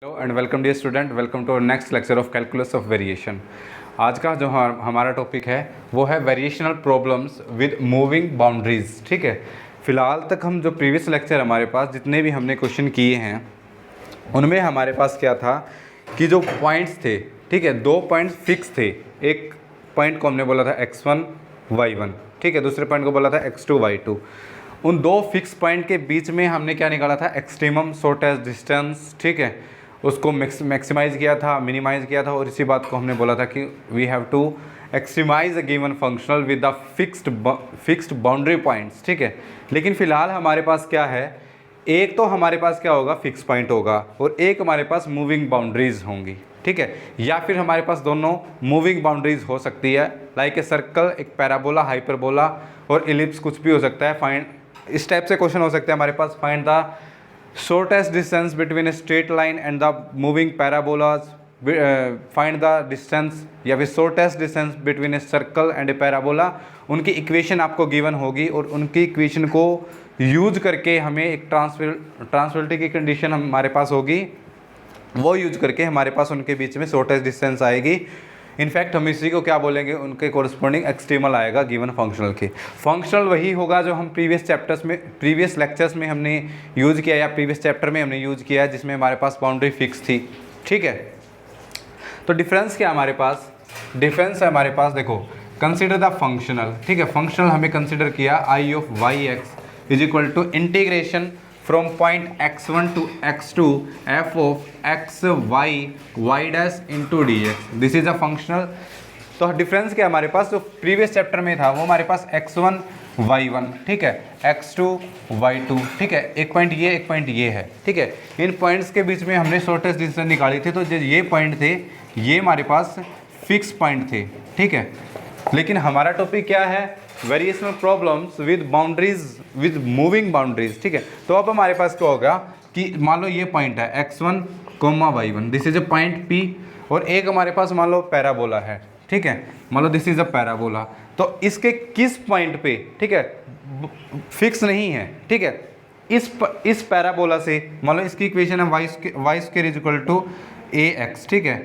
Hello and welcome dear student, welcome to our next lecture of calculus of variation. आज का जो हमारा topic है वो है variational problems with moving boundaries. ठीक है, फिलहाल तक हम जो प्रीवियस लेक्चर हमारे पास जितने भी हमने क्वेश्चन किए हैं उनमें हमारे पास क्या था कि जो पॉइंट्स थे, ठीक है, दो पॉइंट्स फिक्स थे। एक पॉइंट को हमने बोला था x1 y1, ठीक है, दूसरे पॉइंट को बोला था x2 y2। उन दो फिक्स पॉइंट के बीच में हमने क्या निकाला था, एक्सट्रीमम शॉर्टेस्ट डिस्टेंस। ठीक है, उसको मैक्सिमाइज़ किया था, मिनिमाइज़ किया था, और इसी बात को हमने बोला था कि we have to extremize a given functional with the fixed boundary points. ठीक है, लेकिन फ़िलहाल हमारे पास क्या है, एक तो हमारे पास क्या होगा, फिक्स पॉइंट होगा, और एक हमारे पास मूविंग बाउंड्रीज होंगी। ठीक है, या फिर हमारे पास दोनों मूविंग बाउंड्रीज हो सकती है, लाइक ए सर्कल, एक पैराबोला, हाइपरबोला और इलिप्स, कुछ भी हो सकता है। फाइंड, इस टाइप से क्वेश्चन हो सकते हैं हमारे पास। Find the shortest distance between a straight line and the moving parabolas, find the distance या फिर shortest distance between a circle and a parabola। उनकी इक्वेशन आपको गिवन होगी और उनकी इक्वेशन को यूज करके हमें एक ट्रांसफिनिटी की कंडीशन हमारे पास होगी, वो यूज करके हमारे पास उनके बीच में शॉर्टेस्ट डिस्टेंस आएगी। इनफैक्ट हम इसी को क्या बोलेंगे, उनके कोरस्पॉन्डिंग एक्सट्रीमल आएगा गिवन फंक्शनल के। फंक्शनल वही होगा जो हम प्रीवियस लेक्चर्स में हमने यूज़ किया या प्रीवियस चैप्टर में हमने यूज़ किया है, जिसमें हमारे पास बाउंड्री फिक्स थी। ठीक है, तो डिफरेंस क्या हमारे पास, डिफरेंस है हमारे पास, देखो, कंसिडर द फंक्शनल। ठीक है, फंक्शनल हमें कंसिडर किया I of Y X is equal to integration from point x1 to x2 f of x y y dash into dx, this is a functional। तो difference क्या हमारे पास, जो previous chapter में था वो हमारे पास x1 y1, ठीक है, x2 y2, ठीक है, एक पॉइंट ये, एक पॉइंट ये है। ठीक है, इन पॉइंट्स के बीच में हमने शॉर्टेस्ट डिस्टेंस निकाली थी, तो जो ये पॉइंट थे ये हमारे पास फिक्स पॉइंट थे। ठीक है, लेकिन हमारा टॉपिक क्या है, variational problems with boundaries, with moving boundaries. ठीक है, तो अब हमारे पास क्या होगा कि मान लो ये पॉइंट है x1, y1, this is a point P, और एक हमारे पास मान लो पैराबोला है। ठीक है, मान लो दिस इज अ पैराबोला, तो इसके किस पॉइंट पे, ठीक है, फिक्स नहीं है। ठीक है, इस पैराबोला से मान लो इसकी इक्वेशन है y square is equal to ax। ठीक है,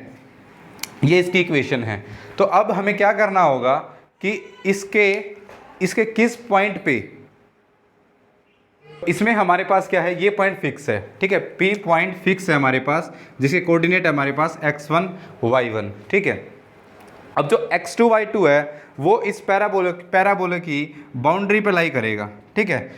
ये इसकी इक्वेशन है। तो अब हमें क्या करना होगा कि इसके किस पॉइंट पे, इसमें हमारे पास क्या है, ये पॉइंट फिक्स है। ठीक है, P पॉइंट फिक्स है हमारे पास, जिसके कोऑर्डिनेट है हमारे पास x1 y1। ठीक है, अब जो x2 y2 है वो इस पैराबोला की बाउंड्री पे लाई करेगा। ठीक है,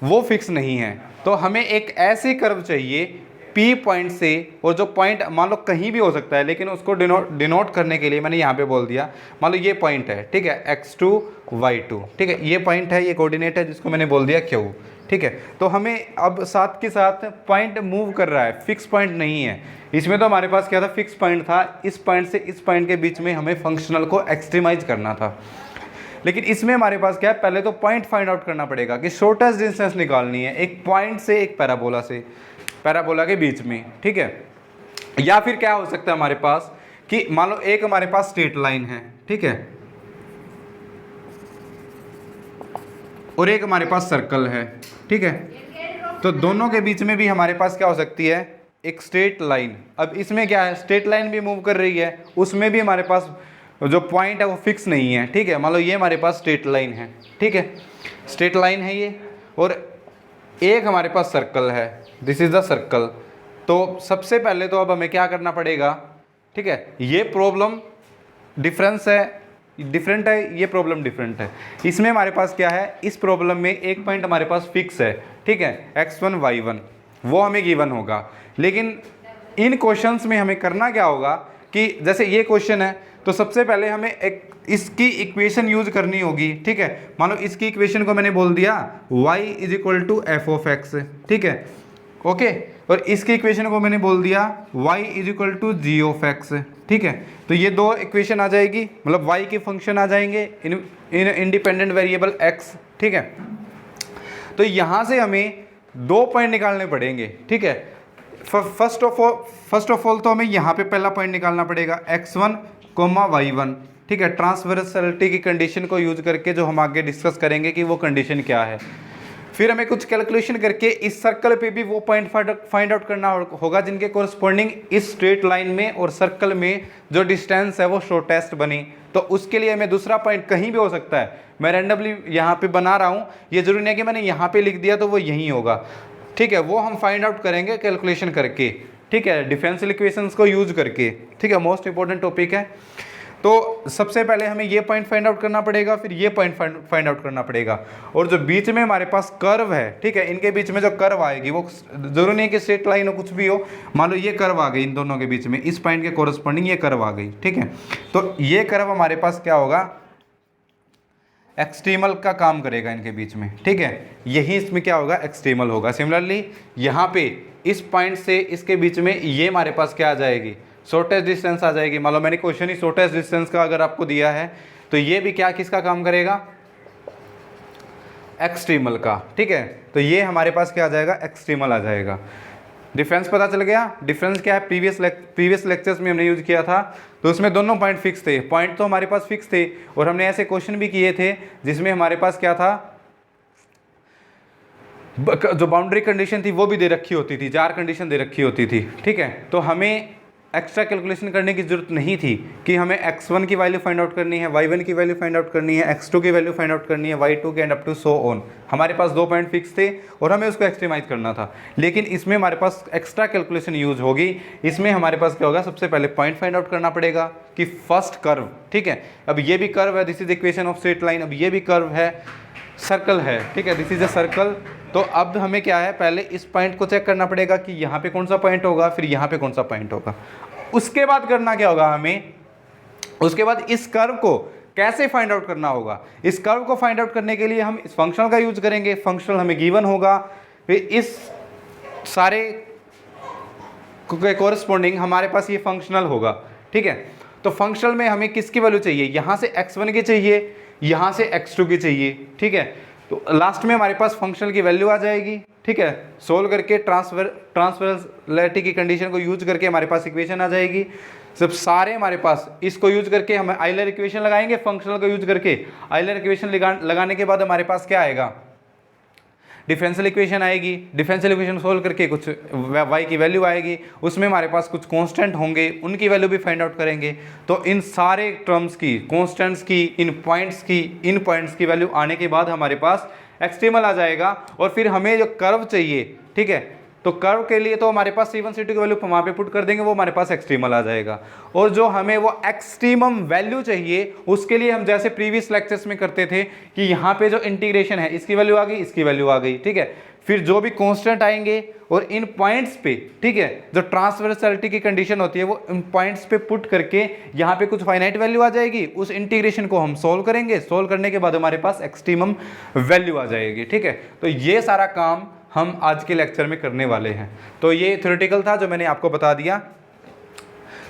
वो फिक्स नहीं है, तो हमें एक ऐसी कर्व चाहिए P पॉइंट से, और जो पॉइंट मान लो कहीं भी हो सकता है, लेकिन उसको डिनोट करने के लिए मैंने यहाँ पे बोल दिया, मान लो ये पॉइंट है, ठीक है, x2 y2, ठीक है, ये पॉइंट है, ये कोऑर्डिनेट है, जिसको मैंने बोल दिया Q। ठीक है, तो हमें अब साथ के साथ पॉइंट मूव कर रहा है, फिक्स पॉइंट नहीं है। इसमें तो हमारे पास क्या था, फिक्स पॉइंट था, इस पॉइंट से इस पॉइंट के बीच में हमें फंक्शनल को एक्सट्रीमाइज करना था। लेकिन इसमें हमारे पास क्या है, पहले तो पॉइंट फाइंड आउट करना पड़ेगा कि शॉर्टेस्ट डिस्टेंस निकालनी है एक पॉइंट से एक पैराबोला के बीच में। ठीक है, या फिर क्या हो सकता है हमारे पास कि मान लो एक हमारे पास स्ट्रेट लाइन है, ठीक है, और एक हमारे पास सर्कल है। ठीक है, तो दोनों के बीच में भी हमारे पास क्या हो सकती है, एक स्ट्रेट लाइन। अब इसमें क्या है, स्ट्रेट लाइन भी मूव कर रही है, उसमें भी हमारे पास जो पॉइंट है वो फिक्स नहीं है। ठीक है, मान लो ये हमारे पास स्ट्रेट लाइन है, ठीक है, स्ट्रेट लाइन है ये, और एक हमारे पास सर्कल है, दिस इज द सर्कल। तो सबसे पहले तो अब हमें क्या करना पड़ेगा, ठीक है, ये प्रॉब्लम डिफरेंट है, ये प्रॉब्लम डिफरेंट है। इसमें हमारे पास क्या है, इस प्रॉब्लम में एक पॉइंट हमारे पास फिक्स है, ठीक है, x1 y1, वो हमें गिवन होगा। लेकिन इन क्वेश्चंस में हमें करना क्या होगा कि जैसे ये क्वेश्चन है, तो सबसे पहले हमें एक इसकी इक्वेशन यूज करनी होगी। ठीक है, मान लो इसकी इक्वेशन को मैंने बोल दिया y is equal to F of X. ठीक है, ओके, और इसकी इक्वेशन को मैंने बोल दिया y is equal to G of X. ठीक है, तो ये दो इक्वेशन आ जाएगी, मतलब y के फंक्शन आ जाएंगे इन इंडिपेंडेंट वेरिएबल x। ठीक है, तो यहाँ से हमें दो पॉइंट निकालने पड़ेंगे। ठीक है, फर्स्ट ऑफ ऑल तो हमें यहाँ पे पहला पॉइंट निकालना पड़ेगा x1 y1। ठीक है, ट्रांसवर्सलिटी की कंडीशन को यूज करके, जो हम आगे डिस्कस करेंगे कि वो कंडीशन क्या है। फिर हमें कुछ कैलकुलेशन करके इस सर्कल पे भी वो पॉइंट फाइंड आउट करना होगा जिनके कोरस्पॉन्डिंग इस स्ट्रेट लाइन में और सर्कल में जो डिस्टेंस है वो शॉर्टेस्ट बनी। तो उसके लिए हमें दूसरा पॉइंट कहीं भी हो सकता है, मैं रैंडमली यहाँ पे बना रहा हूँ, ये जरूरी नहीं है कि मैंने यहाँ पे लिख दिया तो वो यहीं होगा, ठीक है, वो हम फाइंड आउट करेंगे कैलकुलेशन करके, ठीक है, डिफरेंशियल इक्वेशंस को यूज करके, ठीक है, मोस्ट इंपॉर्टेंट टॉपिक है। तो सबसे पहले हमें ये पॉइंट फाइंड आउट करना पड़ेगा, फिर ये पॉइंट फाइंड आउट करना पड़ेगा, और जो बीच में हमारे पास कर्व है, ठीक है, इनके बीच में जो कर्व आएगी वो जरूरी नहीं है कि स्ट्रेट लाइन हो, कुछ भी हो, मान लो ये कर्व आ गई इन दोनों के बीच में, इस पॉइंट के कोरस्पॉन्डिंग ये कर्व आ गई, ठीक है, तो ये कर्व हमारे पास क्या होगा, एक्सट्रीमल का काम करेगा इनके बीच में, ठीक है, यही इसमें क्या होगा, एक्सट्रीमल होगा। सिमिलरली यहाँ पे इस पॉइंट से इसके बीच में ये हमारे पास क्या आ जाएगी, शॉर्टेस्ट डिस्टेंस आ जाएगी। मान लो मैंने क्वेश्चन ही शॉर्टेस्ट डिस्टेंस का अगर आपको दिया है तो ये भी क्या किसका काम करेगा, एक्सट्रीमल का, ठीक है, तो ये हमारे पास क्या आ जाएगा, एक्सट्रीमल आ जाएगा। डिफरेंस पता चल गया। डिफरेंस क्या है, प्रीवियस लेक्चर्स में हमने यूज किया था, तो उसमें दोनों पॉइंट फिक्स थे, पॉइंट तो हमारे पास फिक्स थे, और हमने ऐसे क्वेश्चन भी किए थे जिसमें हमारे पास क्या था, जो बाउंड्री कंडीशन थी वो भी दे रखी होती थी, 4 कंडीशन दे रखी होती थी, ठीक है, तो हमें एक्स्ट्रा कैलकुलेशन करने की जरूरत नहीं थी कि हमें x1 की वैल्यू फाइंड आउट करनी है, y1 की वैल्यू फाइंड आउट करनी है, x2 की वैल्यू फाइंड आउट करनी है, y2 के and up to so on. हमारे पास 2 पॉइंट फिक्स थे और हमें उसको एक्सट्रीमाइज करना था, लेकिन इसमें हमारे पास एक्स्ट्रा कैलकुलेशन यूज होगी। इसमें हमारे पास क्या होगा, सबसे पहले पॉइंट फाइंड आउट करना पड़ेगा कि फर्स्ट कर्व, ठीक है, अब ये भी कर्व है, this is equation of straight line, अब ये भी कर्व है, सर्कल है, ठीक है, दिस इज अ सर्कल। तो अब हमें क्या है, पहले इस पॉइंट को चेक करना पड़ेगा कि यहाँ पे कौन सा पॉइंट होगा, फिर यहाँ पे कौन सा पॉइंट होगा। उसके बाद करना क्या होगा हमें, उसके बाद इस कर्व को कैसे फाइंड आउट करना होगा। इस कर्व को फाइंड आउट करने के लिए हम इस फंक्शनल का यूज करेंगे, फंक्शनल हमें गिवन होगा, फिर इस सारे के कोरस्पॉन्डिंग हमारे पास ये फंक्शनल होगा, ठीक है। तो फंक्शनल में हमें किसकी वैल्यू चाहिए, यहाँ से x1 की चाहिए, यहाँ से x2 की चाहिए, ठीक है, तो लास्ट में हमारे पास फंक्शनल की वैल्यू आ जाएगी, ठीक है, सोल्व करके ट्रांसफरेंशियलिटी की कंडीशन को यूज करके हमारे पास इक्वेशन आ जाएगी। सब सारे हमारे पास इसको यूज करके हम आइलर इक्वेशन लगाएंगे, फंक्शनल को यूज करके आइलर इक्वेशन लगाने के बाद हमारे पास क्या आएगा, डिफरेंशियल इक्वेशन आएगी। डिफरेंशियल इक्वेशन सोल्व करके कुछ y की वैल्यू आएगी, उसमें हमारे पास कुछ कांस्टेंट होंगे, उनकी वैल्यू भी फाइंड आउट करेंगे। तो इन सारे टर्म्स की, कांस्टेंट्स की, इन पॉइंट्स की वैल्यू आने के बाद हमारे पास एक्सट्रीमल आ जाएगा। और फिर हमें जो कर्व चाहिए, ठीक है, तो कर्व के लिए तो हमारे पास C1 C2 की वैल्यू वहाँ पे पुट कर देंगे, वो हमारे पास एक्सट्रीमल आ जाएगा। और जो हमें वो एक्सट्रीमम वैल्यू चाहिए, उसके लिए हम जैसे प्रीवियस लेक्चर्स में करते थे कि यहाँ पे जो इंटीग्रेशन है, इसकी वैल्यू आ गई, इसकी वैल्यू आ गई, ठीक है, फिर जो भी कांस्टेंट आएंगे और इन पॉइंट्स पे, ठीक है, जो ट्रांसवर्सलिटी की कंडीशन होती है वो इन पॉइंट्स पे पुट करके यहाँ पे कुछ फाइनाइट वैल्यू आ जाएगी, उस इंटीग्रेशन को हम सोल्व करेंगे, सोल्व करने के बाद हमारे पास एक्सट्रीमम वैल्यू आ जाएगी, ठीक है। तो ये सारा काम हम आज के लेक्चर में करने वाले हैं। तो ये थ्योरेटिकल था जो मैंने आपको बता दिया।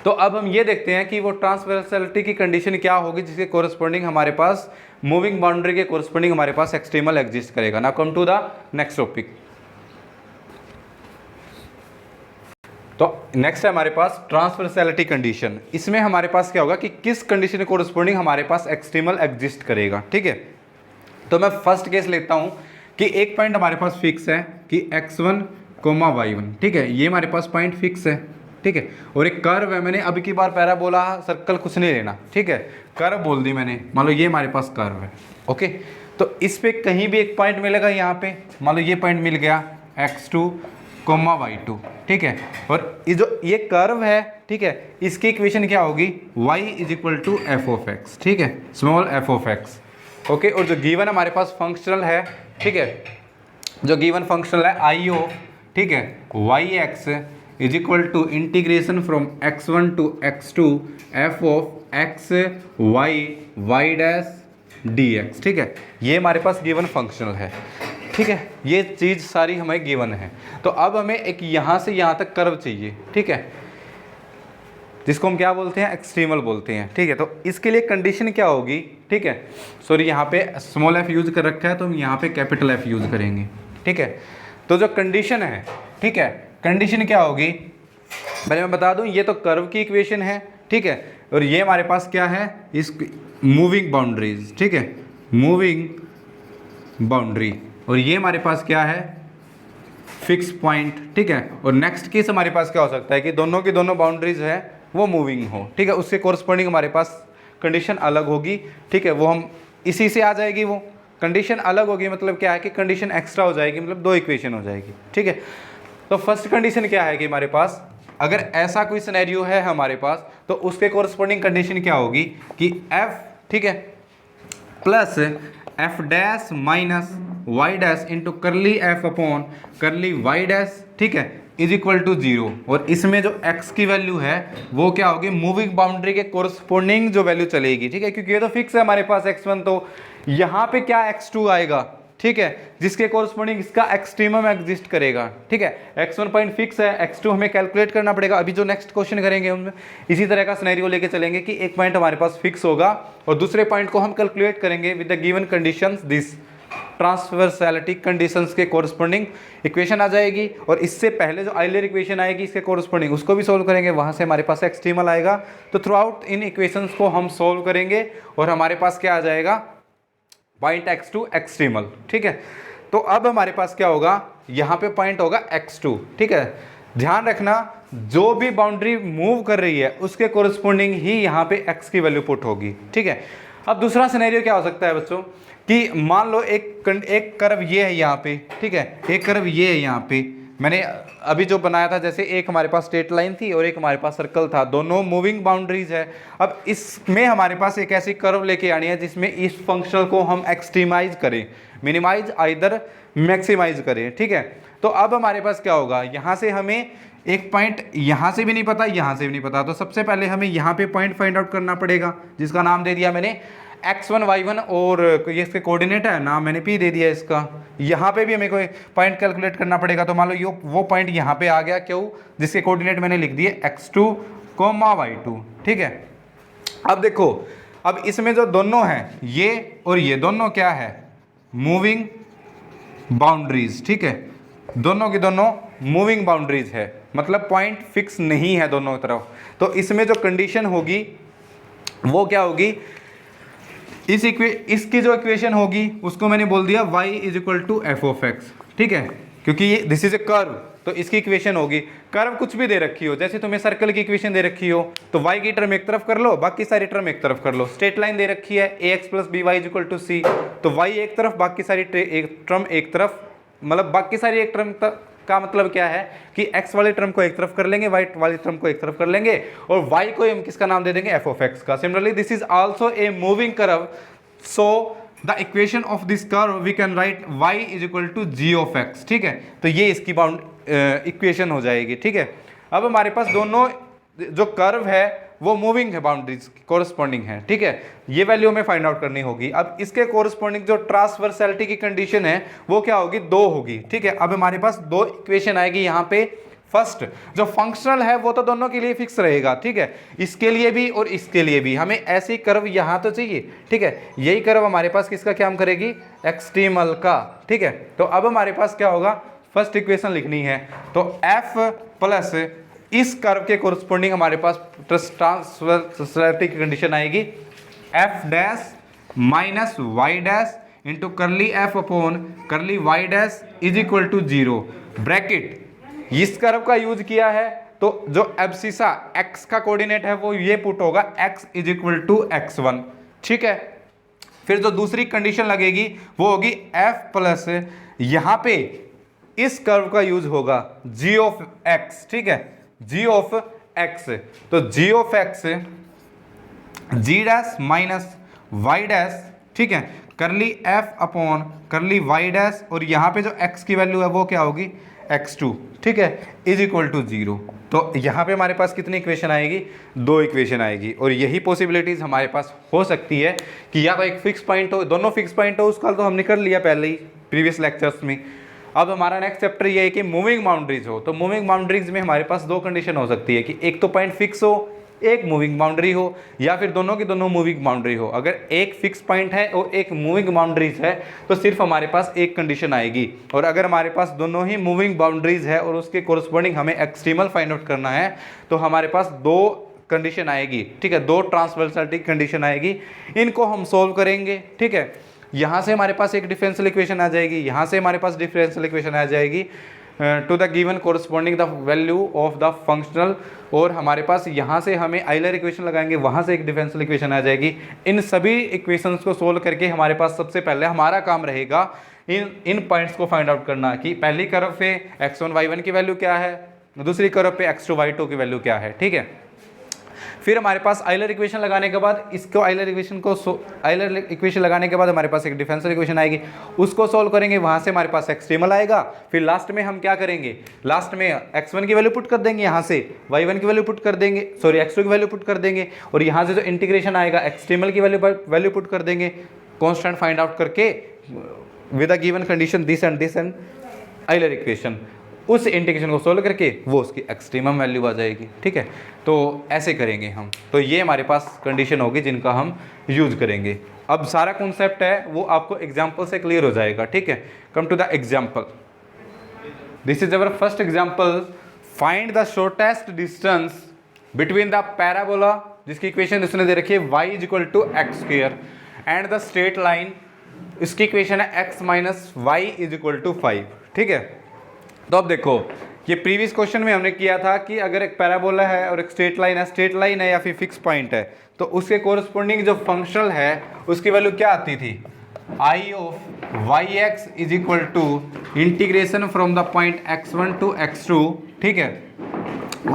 तो अब हम ये देखते हैं कि वो ट्रांसवर्सलिटी की कंडीशन क्या होगी जिसके कोरस्पॉन्डिंग हमारे पास मूविंग बाउंड्री के कोरस्पॉन्डिंग हमारे पास एक्सट्रीमल एग्जिस्ट करेगा। Now come to the next topic. तो नेक्स्ट है हमारे पास ट्रांसवर्सलिटी कंडीशन। इसमें हमारे पास क्या होगा कि किस कंडीशन के कोरस्पॉन्डिंग हमारे पास एक्सट्रीमल एग्जिस्ट करेगा, ठीक है। तो मैं फर्स्ट केस लेता हूं कि एक पॉइंट हमारे पास फिक्स है कि x1, y1, ठीक है, ये हमारे पास पॉइंट फिक्स है, ठीक है, और एक कर्व है, मैंने अभी की बार पैरा बोला, सर्कल कुछ नहीं लेना, ठीक है, कर्व बोल दी मैंने, मान लो ये हमारे पास कर्व है, ओके। तो इस पे कहीं भी एक पॉइंट मिलेगा, यहाँ पे मान लो ये पॉइंट मिल गया x2, y2, ठीक है, और ये कर्व है, ठीक है, इसकी इक्वेशन क्या होगी, y = f(x), ठीक है, स्मॉल f(x), ओके। और जो गिवन हमारे पास फंक्शनल है, ठीक है, जो गिवन फंक्शनल है I ऑफ, ठीक है, yx = integration from x1 to x2 f(x, y dash dx), ठीक है, ये हमारे पास गिवन फंक्शनल है, ठीक है, ये चीज़ सारी हमें गिवन है। तो अब हमें एक यहाँ से यहाँ तक कर्व चाहिए, ठीक है, जिसको हम क्या बोलते हैं, एक्सट्रीमल बोलते हैं, ठीक है। तो इसके लिए कंडीशन क्या होगी, ठीक है, सॉरी यहाँ पे स्मॉल f यूज कर रखा है तो हम यहाँ पे कैपिटल F यूज करेंगे, ठीक है। तो जो कंडीशन है, ठीक है, कंडीशन क्या होगी, पहले मैं बता दूं, ये तो कर्व की इक्वेशन है, ठीक है, और ये हमारे पास क्या है, इस मूविंग बाउंड्रीज, ठीक है, मूविंग बाउंड्री, और ये हमारे पास क्या है, फिक्स पॉइंट, ठीक है। और नेक्स्ट केस हमारे पास क्या हो सकता है कि दोनों की दोनों बाउंड्रीज है वो मूविंग हो, ठीक है, उसके कोरस्पॉन्डिंग हमारे पास कंडीशन अलग होगी, ठीक है, वो हम इसी से आ जाएगी, वो कंडीशन अलग होगी, मतलब क्या है कि कंडीशन एक्स्ट्रा हो जाएगी, मतलब दो इक्वेशन हो जाएगी, ठीक है। तो फर्स्ट कंडीशन क्या है कि हमारे पास अगर ऐसा कोई सिनेरियो है हमारे पास, तो उसके कोरस्पॉन्डिंग कंडीशन क्या होगी कि f, ठीक है, plus F dash minus Y dash into curly F upon curly Y dash, ठीक है, इज इक्वल टू 0। और इसमें जो x की वैल्यू है वो क्या होगी, मूविंग बाउंड्री के कोरस्पॉन्डिंग जो वैल्यू चलेगी, ठीक है, क्योंकि ये तो फिक्स है हमारे पास x1, तो यहाँ पे क्या x2 आएगा, ठीक है, जिसके कोरस्पॉन्डिंग इसका एक्सट्रीमम एग्जिस्ट करेगा, ठीक है। x1 पॉइंट फिक्स है, x2 हमें कैलकुलेट करना पड़ेगा। अभी जो नेक्स्ट क्वेश्चन करेंगे हम इसी तरह का सिनेरियो लेके चलेंगे कि एक पॉइंट हमारे पास फिक्स होगा और दूसरे पॉइंट को हम कैलकुलेट करेंगे with the given conditions, this transversality conditions के कोरस्पॉन्डिंग इक्वेशन आ जाएगी। और इससे पहले जो आइलर इक्वेशन आएगी इसके कोरस्पॉन्डिंग उसको भी सोल्व करेंगे, वहां से हमारे पास एक्सट्रीमल आएगा। तो थ्रू आउट इन इक्वेशंस को हम सोल्व करेंगे और हमारे पास क्या आ जाएगा, पॉइंट x2 एक्सट्रीमल, ठीक है। तो अब हमारे पास क्या होगा, यहाँ पे पॉइंट होगा x2, ठीक है। ध्यान रखना जो भी बाउंड्री मूव कर रही है उसके कोरस्पॉन्डिंग ही यहाँ पे x की वैल्यू पुट होगी, ठीक है। अब दूसरा सिनेरियो क्या हो सकता है बच्चों कि मान लो एक कर्व ये है यहाँ पे, ठीक है, एक कर्व ये है यहाँ पे, मैंने अभी जो बनाया था, जैसे एक हमारे पास स्ट्रेट लाइन थी और एक हमारे पास सर्कल था, दोनों मूविंग बाउंड्रीज है। अब इसमें हमारे पास एक ऐसी कर्व लेके आनी है जिसमें इस फंक्शन को हम एक्सट्रीमाइज करें, मिनिमाइज आइदर मैक्सिमाइज करें, ठीक है। तो अब हमारे पास क्या होगा, यहाँ से हमें एक पॉइंट यहाँ से भी नहीं पता, यहाँ से भी नहीं पता, तो सबसे पहले हमें यहाँ पे पॉइंट फाइंड आउट करना पड़ेगा जिसका नाम दे दिया मैंने x1 y1 और ये इसके कोऑर्डिनेट है, नाम मैंने p दे दिया इसका। यहाँ पे भी हमें कोई पॉइंट कैलकुलेट करना पड़ेगा, तो मान लो ये वो पॉइंट यहाँ पे आ गया, क्यों, जिसके कोऑर्डिनेट मैंने लिख दिए x2, y2, ठीक है। अब देखो, अब इसमें जो दोनों हैं ये और ये दोनों क्या है, मूविंग बाउंड्रीज, ठीक है, दोनों की दोनों मूविंग बाउंड्रीज है, मतलब पॉइंट फिक्स नहीं है दोनों तरफ। तो इसमें जो कंडीशन होगी वो क्या होगी, इसकी जो इक्वेशन होगी उसको मैंने बोल दिया y is equal to F of X, ठीक है, क्योंकि ये दिस इज ए कर्व, तो इसकी इक्वेशन होगी, कर्व कुछ भी दे रखी हो, जैसे तुम्हें सर्कल की इक्वेशन दे रखी हो तो y की टर्म एक तरफ कर लो, बाकी सारी टर्म एक तरफ कर लो। स्ट्रेट लाइन दे रखी है ax plus B Y is equal to C, तो y एक तरफ, बाकी सारी टर्म एक तरफ, मतलब बाकी सारी एक टर्म का मतलब क्या है कि x वाले टर्म को एक तरफ कर लेंगे, y वाली टर्म को एक तरफ कर लेंगे और y को हम किसका नाम दे देंगे, f ऑफ x का। Similarly this is also a moving curve, so the equation of this curve we can write y is equal to g of x, ठीक है। तो ये इसकी इक्वेशन हो जाएगी, ठीक है। अब हमारे पास दोनों जो कर्व है वो मूविंग है, बाउंड्रीज कोरस्पॉन्डिंग है, ठीक है, ये वैल्यू हमें फाइंड आउट करनी होगी। अब इसके कोरस्पॉन्डिंग जो ट्रांसवर्सैलिटी की कंडीशन है वो क्या होगी, 2 होगी, ठीक है। अब हमारे पास 2 इक्वेशन आएगी यहाँ पे। फर्स्ट जो फंक्शनल है वो तो दोनों के लिए फिक्स रहेगा, ठीक है, इसके लिए भी और इसके लिए भी हमें ऐसी कर्व यहाँ तो चाहिए, ठीक है। यही कर्व हमारे पास किसका काम करेगी, एक्सट्रीमल का, ठीक है। तो अब हमारे पास क्या होगा, फर्स्ट इक्वेशन लिखनी है, तो f प्लस इस कर्व के कोरस्पॉन्डिंग हमारे पास ट्रांसवर्सैलिटी की कंडीशन आएगी f dash minus Y dash into curly f upon curly Y dash is equal to 0 bracket. इस कर्व का यूज किया है तो जो एब्सिसा x का कोऑर्डिनेट है वो ये पुट होगा x is equal to x1, ठीक है। फिर जो दूसरी कंडीशन लगेगी वो होगी f प्लस यहाँ पे इस कर्व का यूज होगा g ऑफ x, ठीक है, g ऑफ x, तो g of x g dash minus Y dash, ठीक है, curly f upon curly Y dash और यहाँ पे जो x की वैल्यू है वो क्या होगी x2, ठीक है, इज इक्वल टू 0। तो यहाँ पे हमारे पास कितनी इक्वेशन आएगी, 2 इक्वेशन आएगी। और यही पॉसिबिलिटीज हमारे पास हो सकती है कि या तो एक फिक्स पॉइंट हो, दोनों फिक्स पॉइंट हो, उसका तो हमने कर लिया पहले ही प्रीवियस लेक्चर्स में। अब हमारा नेक्स्ट चैप्टर ये है कि मूविंग बाउंड्रीज हो, तो मूविंग बाउंड्रीज में हमारे पास 2 कंडीशन हो सकती है कि एक तो पॉइंट फिक्स हो, एक मूविंग बाउंड्री हो, या फिर दोनों की दोनों मूविंग बाउंड्री हो। अगर एक फिक्स पॉइंट है और एक मूविंग बाउंड्रीज है तो सिर्फ हमारे पास एक कंडीशन आएगी, और अगर हमारे पास दोनों ही मूविंग बाउंड्रीज है और उसके कोरस्पॉन्डिंग हमें एक्सट्रीमल फाइंड आउट करना है तो हमारे पास 2 कंडीशन आएगी, ठीक है, 2 ट्रांसवर्सैलिटी कंडीशन आएगी। इनको हम सोल्व करेंगे, ठीक है। यहाँ से हमारे पास एक डिफरेंशियल इक्वेशन आ जाएगी, यहाँ से हमारे पास डिफरेंशियल इक्वेशन आ जाएगी to the given corresponding the value of the functional, और हमारे पास यहाँ से हमें आइलर इक्वेशन लगाएंगे, वहाँ से एक डिफरेंशियल इक्वेशन आ जाएगी। इन सभी इक्वेशंस को सोल्व करके हमारे पास सबसे पहले हमारा काम रहेगा इन पॉइंट्स को फाइंड आउट करना कि पहली कर्व पे x1 y1 की वैल्यू क्या है, दूसरी कर्व पे x2 y2 की वैल्यू क्या है, ठीक है। फिर हमारे पास आइलर इक्वेशन लगाने के बाद इसको आइलर इक्वेशन लगाने के बाद हमारे पास एक डिफरेंशियल इक्वेशन आएगी, उसको सॉल्व करेंगे, वहाँ से हमारे पास एक्सट्रीमल आएगा। फिर लास्ट में हम क्या करेंगे, लास्ट में x1 की वैल्यू पुट कर देंगे, यहाँ से y1 की वैल्यू पुट कर देंगे, सॉरी x2 की वैल्यू पुट कर देंगे, और यहाँ से जो इंटीग्रेशन आएगा एक्सट्रीमल की वैल्यू पुट कर देंगे, कॉन्स्टेंट फाइंड आउट करके with a given condition this and Euler equation, उस इंटीग्रेशन को सोल्व करके वो उसकी एक्सट्रीमम वैल्यू आ जाएगी, ठीक है। तो ऐसे करेंगे हम, तो ये हमारे पास कंडीशन होगी जिनका हम यूज करेंगे। अब सारा कॉन्सेप्ट है वो आपको एग्जांपल से क्लियर हो जाएगा, ठीक है। Come to the example, this is our first example, find the shortest distance between the parabola, जिसकी इक्वेशन इसने दे रखी है y equal to X square, and the straight line, इसकी इक्वेशन है x minus Y is equal to 5, ठीक है। तो अब देखो, ये प्रीवियस क्वेश्चन में हमने किया था कि अगर एक पैराबोला है और एक स्ट्रेट लाइन है या फिर फिक्स पॉइंट है, तो उसके कोरस्पोंडिंग जो फंक्शनल है उसकी वैल्यू क्या आती थी, I of Y X is equal to integration from the point x1 to x2, ठीक है,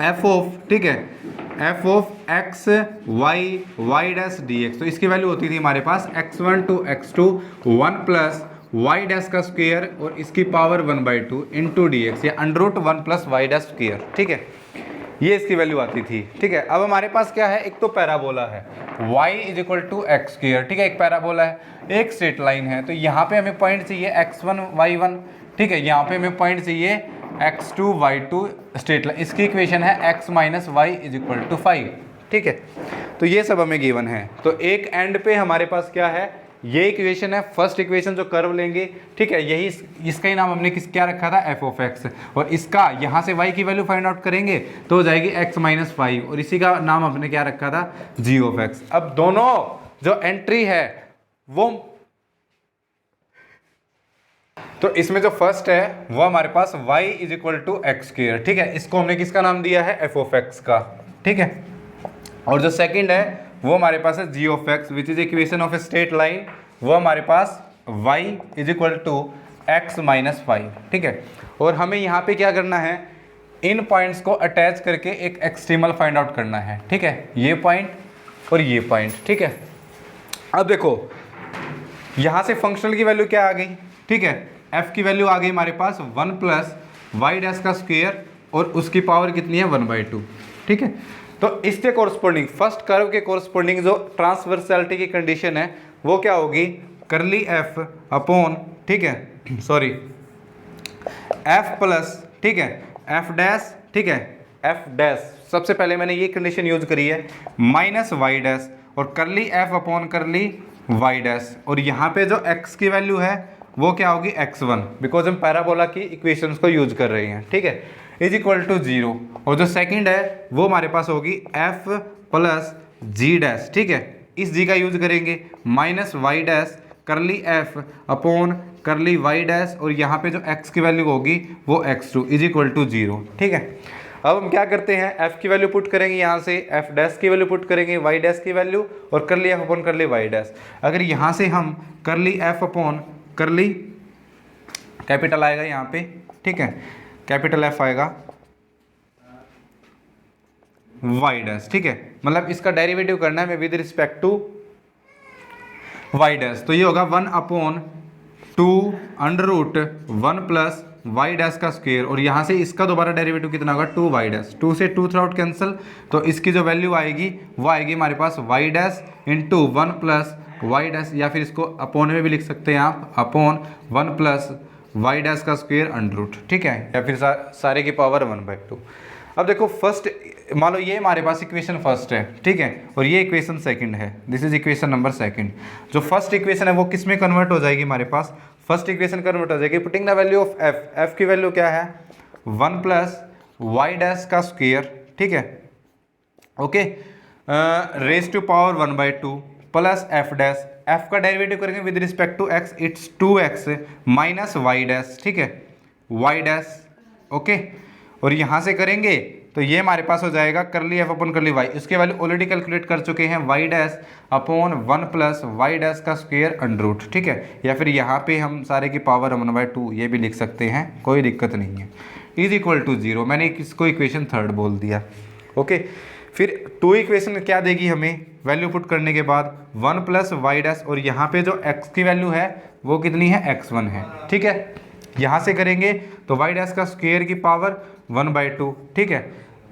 एफ ऑफ, ठीक है, F of X Y Y dash D X. तो इसकी वैल्यू होती थी हमारे पास x1 to x2 1 plus Y dash का स्क्वायर और इसकी पावर 1/2 इंटू डी एक्स, या under root 1 plus Y dash square, ठीक है, ये इसकी वैल्यू आती थी, ठीक है। अब हमारे पास क्या है, एक तो पैराबोला है y is equal to X square, ठीक है, एक पैराबोला है, एक स्ट्रेट लाइन है, तो यहाँ पे हमें पॉइंट चाहिए x1 y1, ठीक है, यहाँ पे हमें पॉइंट चाहिए x2 y2 स्ट्रेट लाइन, इसकी इक्वेशन है x minus Y is equal to 5, ठीक है। तो ये सब हमें गिवन है। तो एक एंड पे हमारे पास क्या है, ये इक्वेशन है, फर्स्ट इक्वेशन जो कर्व लेंगे, ठीक है, यही इसका ही नाम हमने क्या रखा था, एफ ऑफ एक्स, और इसका यहाँ से y की वैल्यू फाइंड आउट करेंगे तो हो जाएगी x माइनस 5, और इसी का नाम हमने क्या रखा था, g ऑफ एक्स। अब दोनों जो एंट्री है वो, तो इसमें जो फर्स्ट है वो हमारे पास y is equal to X square, ठीक है, इसको हमने किसका नाम दिया है, एफ ऑफ एक्स का, ठीक है। और जो सेकंड है वो हमारे पास है g of X which is equation of a straight line, वो हमारे पास y is equal to X minus 5, ठीक है। और हमें यहाँ पे क्या करना है, इन पॉइंट्स को अटैच करके एक एक्सट्रीमल फाइंड आउट करना है, ठीक है, ये पॉइंट और ये पॉइंट, ठीक है। अब देखो यहाँ से फंक्शनल की वैल्यू क्या आ गई, ठीक है, f की वैल्यू आ गई हमारे पास 1 प्लस वाई डैश का स्क्वायर और उसकी पावर कितनी है 1/2, ठीक है। तो इसके कोरस्पोंडिंग फर्स्ट कर्व के कोरस्पोंडिंग जो ट्रांसवर्सैलिटी की कंडीशन है वो क्या होगी, करली f अपॉन, ठीक है, सॉरी f प्लस, ठीक है, f डैश, ठीक है, f डैश, सबसे पहले मैंने ये कंडीशन यूज करी है, माइनस वाई डैश और करली f upon curly Y dash, और यहाँ पे जो x की वैल्यू है वो क्या होगी x1, बिकॉज हम पैराबोला की इक्वेशंस को यूज कर रहे हैं, ठीक है, इज इक्वल टू 0। और जो सेकंड है वो हमारे पास होगी f प्लस जी डैश, ठीक है, इस g का यूज करेंगे, माइनस वाई डैश करली f upon curly Y dash, और यहाँ पे जो x की वैल्यू होगी वो x2 इज इक्वल टू 0, ठीक है। अब हम क्या करते हैं, f की वैल्यू पुट करेंगे, यहाँ से f डैश की वैल्यू पुट करेंगे, y डैश की वैल्यू और करली f अपॉन करली y डैश। अगर यहाँ से हम करली f अपॉन करली कैपिटल आएगा यहाँ पे, ठीक है, कैपिटल F आएगा y डैश, ठीक है, मतलब इसका डेरिवेटिव करना है with respect to y dash, तो ये होगा 1 upon 2 under root 1 plus Y dash का स्क्वायर, और यहाँ से इसका दोबारा डेरिवेटिव कितना होगा 2 वाई डैश, 2 से 2 थ्रू आउट कैंसिल, तो इसकी जो वैल्यू आएगी वो आएगी हमारे पास Y dash into 1 plus Y dash, या फिर इसको अपॉन में भी लिख सकते हैं आप, अपॉन 1 प्लस वाई डैश का स्क्वायर अंडर रूट, ठीक है, या फिर सारे की पावर 1/2। अब देखो फर्स्ट, मान लो ये हमारे पास इक्वेशन फर्स्ट है, ठीक है, और ये इक्वेशन सेकंड है, this is equation number second. जो फर्स्ट इक्वेशन है वो किस में कन्वर्ट हो जाएगी, हमारे पास फर्स्ट इक्वेशन कन्वर्ट हो जाएगी putting the value of f की वैल्यू क्या है 1 प्लस वाई डैश का स्क्वायर, ठीक है, okay, raise to power 1/2 plus F dash, F का डेरिवेटिव करेंगे with respect to X, it's 2x minus Y dash, ठीक है, वाई डैश, ओके। और यहाँ से करेंगे तो ये हमारे पास हो जाएगा curly F upon curly Y, इसके वैल्यू ऑलरेडी कैलकुलेट कर चुके हैं, Y dash upon 1 plus Y dash का स्क्वायर अंडर रूट, ठीक है। या फिर यहाँ पे हम सारे की पावर 1/2 ये भी लिख सकते हैं, कोई दिक्कत नहीं है, इज इक्वल टू 0। मैंने इसको इक्वेशन थर्ड बोल दिया, ओके। फिर 2 इक्वेशन क्या देगी हमें वैल्यू पुट करने के बाद, 1 प्लस वाई डैश, और यहाँ पे जो x की वैल्यू है वो कितनी है, x1 है, ठीक है। यहाँ से करेंगे तो वाई डैश का स्क्वायर की पावर 1/2, ठीक है,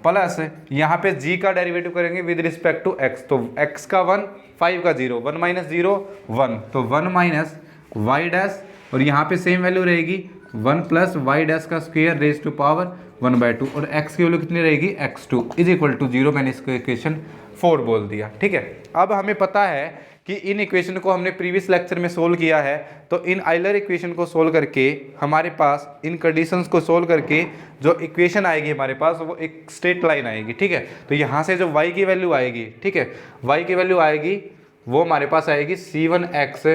प्लस यहाँ पे g का डेरिवेटिव करेंगे विद रिस्पेक्ट टू x, तो x का 1, 5 का 0, 1 माइनस 0 1, तो 1 माइनस वाई डैश, और यहाँ पे सेम वैल्यू रहेगी 1 प्लस वाई डैश का स्क्वायर रेज टू पावर 1/2, और x की वैल्यू कितनी रहेगी, x2 इज इक्वल टू 0। मैंने इसको इक्वेशन 4 बोल दिया, ठीक है। अब हमें पता है कि इन इक्वेशन को हमने प्रीवियस लेक्चर में सोल्व किया है, तो इन आइलर इक्वेशन को सोल्व करके हमारे पास इन कंडीशंस को सोल्व करके जो इक्वेशन आएगी हमारे पास वो एक स्ट्रेट लाइन आएगी, ठीक है। तो यहाँ से जो y की वैल्यू आएगी, ठीक है, y की वैल्यू आएगी वो हमारे पास आएगी c1x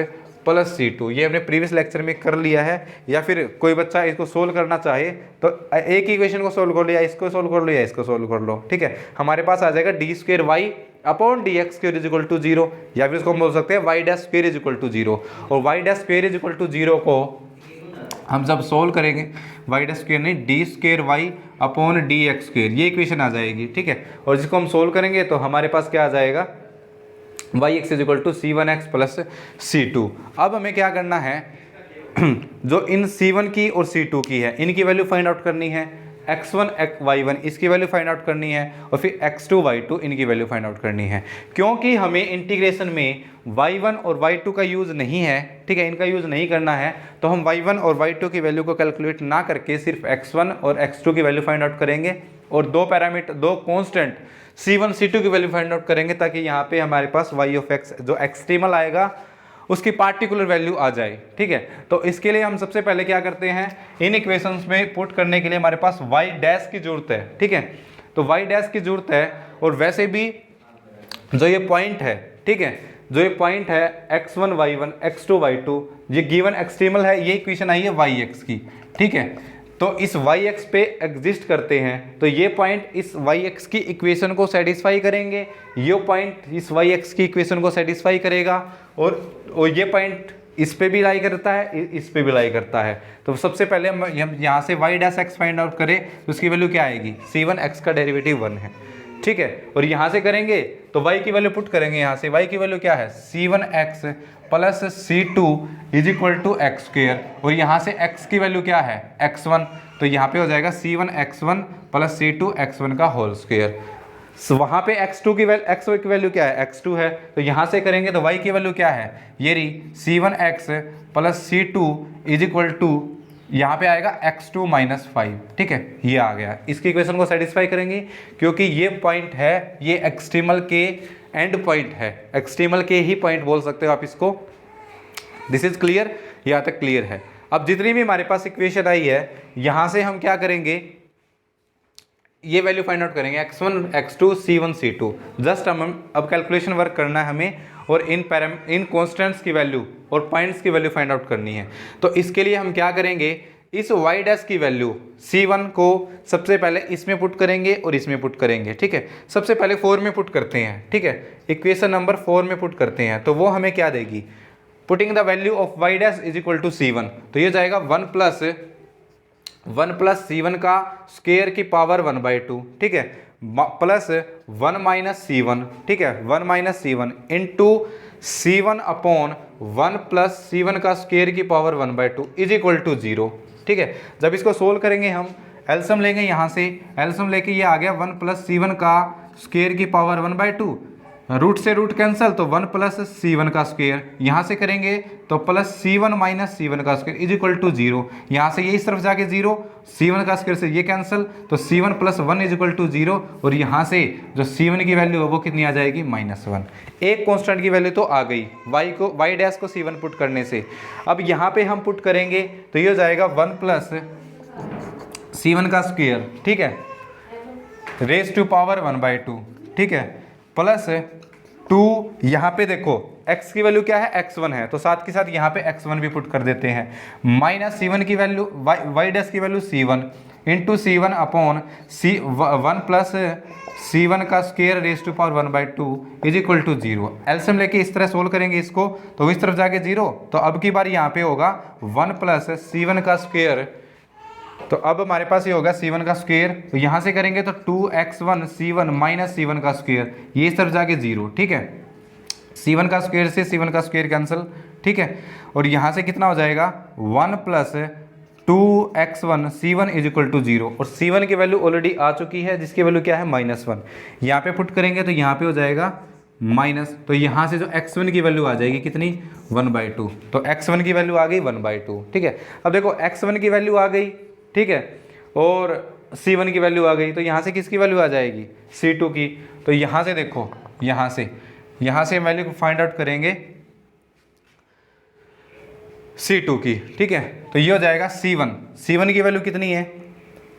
प्लस c2, ये हमने प्रीवियस लेक्चर में कर लिया है। या फिर कोई बच्चा इसको सोल्व करना चाहे तो एक इक्वेशन को सोल्व कर लिया, इसको सोल्व कर लो या इसको सोल्व कर लो, ठीक है। हमारे पास आ जाएगा d² upon dx² is equal to 0, या फिर इसको हम बोल सकते हैं y dash square is equal to 0, और y dash square is equal to 0 को हम जब सोल्व करेंगे, y डैश स्क्वायर नहीं d² अपॉन dx², ये इक्वेशन आ जाएगी, ठीक है। और जिसको हम सोल्व करेंगे तो हमारे पास क्या आ जाएगा, yx is equal to c1x plus c2। अब हमें क्या करना है, जो इन c1 की और c2 की है इनकी वैल्यू फाइंड आउट करनी है, x1 y1 इसकी वैल्यू फाइंड आउट करनी है, और फिर x2 y2 इनकी वैल्यू फाइंड आउट करनी है। क्योंकि हमें इंटीग्रेशन में y1 और y2 का यूज़ नहीं है, ठीक है, इनका यूज़ नहीं करना है, तो हम y1 और y2 की वैल्यू को कैलकुलेट ना करके सिर्फ x1 और x2 की वैल्यू फाइंड आउट करेंगे, और दो पैरामीटर, दो कॉन्स्टेंट c1 c2 की वैल्यू फाइंड आउट करेंगे, ताकि यहाँ पे हमारे पास y ऑफ x जो एक्सट्रीमल आएगा उसकी पार्टिकुलर वैल्यू आ जाए, ठीक है। तो इसके लिए हम सबसे पहले क्या करते हैं, इन इक्वेशंस में पुट करने के लिए हमारे पास y डैश की जरूरत है, ठीक है। तो y डैश की जरूरत है, और वैसे भी जो ये पॉइंट है, ठीक है, जो ये पॉइंट है x1 y1 x2 y2 ये गिवन एक्सट्रीमल है, ये इक्वेशन आई है yx की, ठीक है। तो इस yx पे एग्जिस्ट करते हैं, तो ये पॉइंट इस yx की इक्वेशन को सेटिस्फाई करेंगे, ये पॉइंट इस yx की इक्वेशन को सेटिस्फाई करेगा, और ये पॉइंट इस पे भी लाई करता है, इस पे भी लाई करता है। तो सबसे पहले हम यहाँ से y dash x find out करें तो उसकी वैल्यू क्या आएगी, c1x का डेरिवेटिव 1 है, ठीक है। और यहाँ से करेंगे तो y की वैल्यू पुट करेंगे, यहाँ से y की वैल्यू क्या है, c1x plus c2 is equal to x², और यहाँ से x की वैल्यू क्या है, x1, तो यहाँ पे हो जाएगा c1x1 प्लस c2 x1 का होल स्क्वायर। वहाँ पे x2 की वैल्यू, x की वैल्यू क्या है, x2 है, तो यहाँ से करेंगे तो y की वैल्यू क्या है, ये रही c1x plus c2 is equal to, यहाँ पे आएगा x2 माइनस 5, ठीक है, ये आ गया। इसकी इक्वेशन को सेटिस्फाई करेंगे, क्योंकि ये पॉइंट है, ये एक्सट्रीमल के एंड पॉइंट है, एक्सट्रीमल के ही पॉइंट बोल सकते हो आप इसको। दिस इज क्लियर, यहाँ तक क्लियर है। अब जितनी भी हमारे पास इक्वेशन आई है, यहाँ से हम क्या करेंगे, ये वैल्यू फाइंड आउट करेंगे x1 x2 c1 c2। Just हम अब कैलकुलेशन वर्क करना है हमें, और इन कॉन्स्टेंट्स की वैल्यू और पॉइंट्स की वैल्यू फाइंड आउट करनी है। तो इसके लिए हम क्या करेंगे, इस y डैश की वैल्यू c1 को सबसे पहले इसमें पुट करेंगे और इसमें पुट करेंगे, ठीक है। सबसे पहले 4 में पुट करते हैं, ठीक है, इक्वेशन नंबर 4 में पुट करते हैं, तो वो हमें क्या देगी, putting the value of y dash is equal to c1, तो ये जाएगा 1 प्लस c1 का स्क्वायर की पावर 1/2, ठीक है, प्लस 1 माइनस c1, ठीक है, 1 minus c1 into c1 upon 1 plus c1 का स्क्वायर की पावर 1/2 इज इक्वल टू 0, ठीक है। जब इसको सोल्व करेंगे हम एलसीएम लेंगे, यहाँ से एलसीएम लेके ये आ गया 1 प्लस c1 का स्क्वायर की पावर 1/2, रूट से रूट कैंसिल, तो 1 प्लस c1 का स्क्वायर, यहाँ से करेंगे तो प्लस c1 माइनस c1 का स्क्वायर इज इक्वल टू 0, यहाँ से ये इस तरफ जाके 0, c1 का स्क्वायर से ये कैंसिल, तो c1 plus 1 is equal to 0, और यहाँ से जो c1 की वैल्यू है वो कितनी आ जाएगी, -1। एक कॉन्स्टेंट की वैल्यू तो आ गई y डैश को c1 पुट करने से। अब यहाँ पे हम पुट करेंगे तो ये हो जाएगा 1 प्लस c1 का स्क्वायर, ठीक है, रेज टू पावर 1/2, ठीक है, प्लस 2 यहाँ पे देखो x की वैल्यू क्या है, x1 है, तो साथ के साथ यहाँ पे x1 भी पुट कर देते हैं। माइनस C1 की वैल्यू y डैश की value C1 into C1 upon C1 plus C1 का square raise to power 1/2 is equal to 0। LCM लेके इस तरह सोल्व करेंगे इसको, तो इस तरफ जाके 0, तो अब की बार यहाँ पे होगा 1 प्लस C1 का स्क्वायर, तो अब हमारे पास ये होगा C1 का स्क्वायर, तो यहाँ से करेंगे तो 2x1 C1 माइनस C1 का स्क्वायर, ये इस तरफ जाके 0, ठीक है। C1 का स्क्वायर से C1 का स्क्वायर कैंसिल, ठीक है, और यहाँ से कितना हो जाएगा 1 plus 2x1 C1 is equal to 0, और C1 की वैल्यू ऑलरेडी आ चुकी है जिसकी वैल्यू क्या है -1, यहाँ पे पुट करेंगे तो यहाँ पे हो जाएगा माइनस, तो यहाँ से जो x1 की वैल्यू आ जाएगी कितनी 1/2, तो x1 की वैल्यू आ गई 1/2, ठीक है। अब देखो x1 की वैल्यू आ गई, ठीक है, और C1 की वैल्यू आ गई, तो यहाँ से किसकी वैल्यू आ जाएगी C2 की, तो यहाँ से देखो यहाँ से वैल्यू को फाइंड आउट करेंगे C2 की, ठीक है, तो ये हो जाएगा C1 की वैल्यू कितनी है,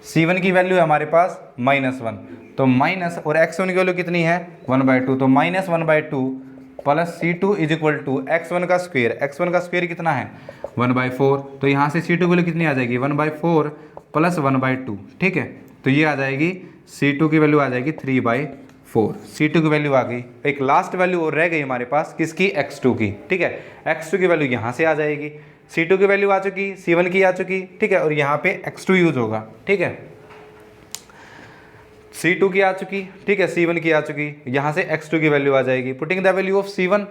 C1 की वैल्यू है हमारे पास -1, तो माइनस, और x1 की वैल्यू कितनी है 1/2, तो -1/2 plus C2 is equal to x1 का स्क्वायर कितना है 1/4, तो यहाँ से C2 की वैल्यू कितनी आ जाएगी 1/4 प्लस 1/2, ठीक है, तो ये आ जाएगी C2 की वैल्यू आ जाएगी 3/4, C2 की वैल्यू आ गई। एक लास्ट वैल्यू और रह गई हमारे पास किसकी, x2 की, ठीक है, x2 की वैल्यू यहाँ से आ जाएगी, C2 की वैल्यू आ चुकी, C1 की आ चुकी, ठीक है, और यहाँ पे x2 यूज होगा, ठीक है, C2 की आ चुकी, ठीक है, C1 की आ चुकी, यहाँ से x2 की वैल्यू आ जाएगी। Putting the value of C1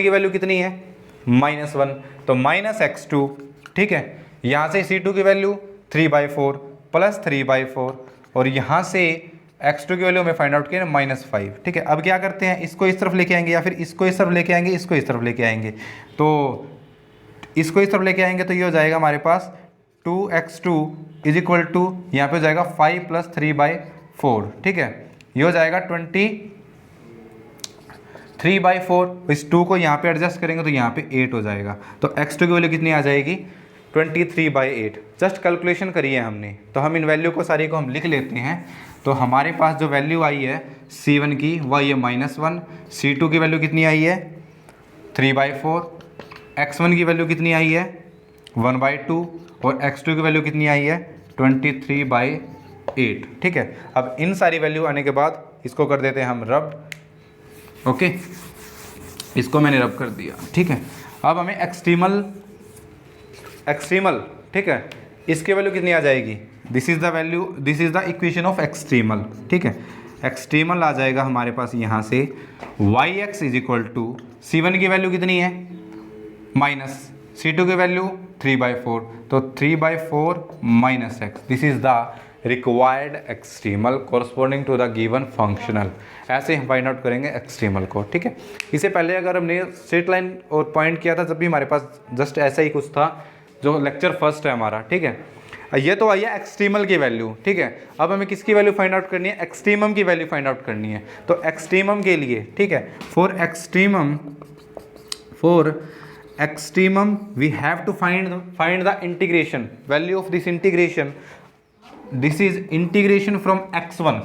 की वैल्यू कितनी है -1, तो -x2, ठीक है, यहाँ से C2 की वैल्यू 3/4 प्लस 3/4, और यहाँ से x2 की वैल्यू हमें फाइंड आउट किया -5, ठीक है। अब क्या करते हैं, इसको इस तरफ लेके आएंगे या फिर इसको इस तरफ लेके आएंगे, इसको इस तरफ लेके आएंगे, तो इसको इस तरफ लेके आएंगे तो ये हो जाएगा हमारे पास 2x2 इज इक्वल टू, यहाँ पे हो जाएगा 5 प्लस 3/4, ठीक है, ये हो जाएगा 23/4, इस 2 को यहाँ पे एडजस्ट करेंगे तो यहाँ पे 8 हो जाएगा, तो x2 की वैल्यू कितनी आ जाएगी 23/8। जस्ट कैलकुलेशन करी है हमने, तो हम इन वैल्यू को सारी को हम लिख लेते हैं, तो हमारे पास जो वैल्यू आई है C1 की वह ये -1, C2 की वैल्यू कितनी आई है 3/4, x1 की वैल्यू कितनी आई है 1/2, और x2 की वैल्यू कितनी आई है 23/8, ठीक है। अब इन सारी वैल्यू आने के बाद इसको कर देते हैं हम रब, ओके, इसको मैंने रब कर दिया, ठीक है। अब हमें एक्सट्रीमल, ठीक है, इसकी वैल्यू कितनी आ जाएगी, this is the value, this is the equation of extremal, ठीक है। एक्सट्रीमल आ जाएगा हमारे पास यहाँ से yx is equal to C1 की वैल्यू कितनी है माइनस, C2 की वैल्यू 3/4, तो 3/4 minus x, this is the required extremal corresponding to the given functional. ऐसे हम फाइंड आउट करेंगे एक्सट्रीमल को, ठीक है। इससे पहले अगर हमने स्ट्रेट लाइन और पॉइंट किया था तब भी हमारे पास जस्ट ऐसा ही कुछ था, जो लेक्चर फर्स्ट है हमारा, ठीक है। ये तो आई है एक्सट्रीमल की वैल्यू, ठीक है। अब हमें किसकी वैल्यू फाइंड आउट करनी है, एक्सट्रीमम की वैल्यू फाइंड आउट करनी है। तो एक्सट्रीमम के लिए, ठीक है, for extremum we have to find the integration value of this integration, this is integration from x1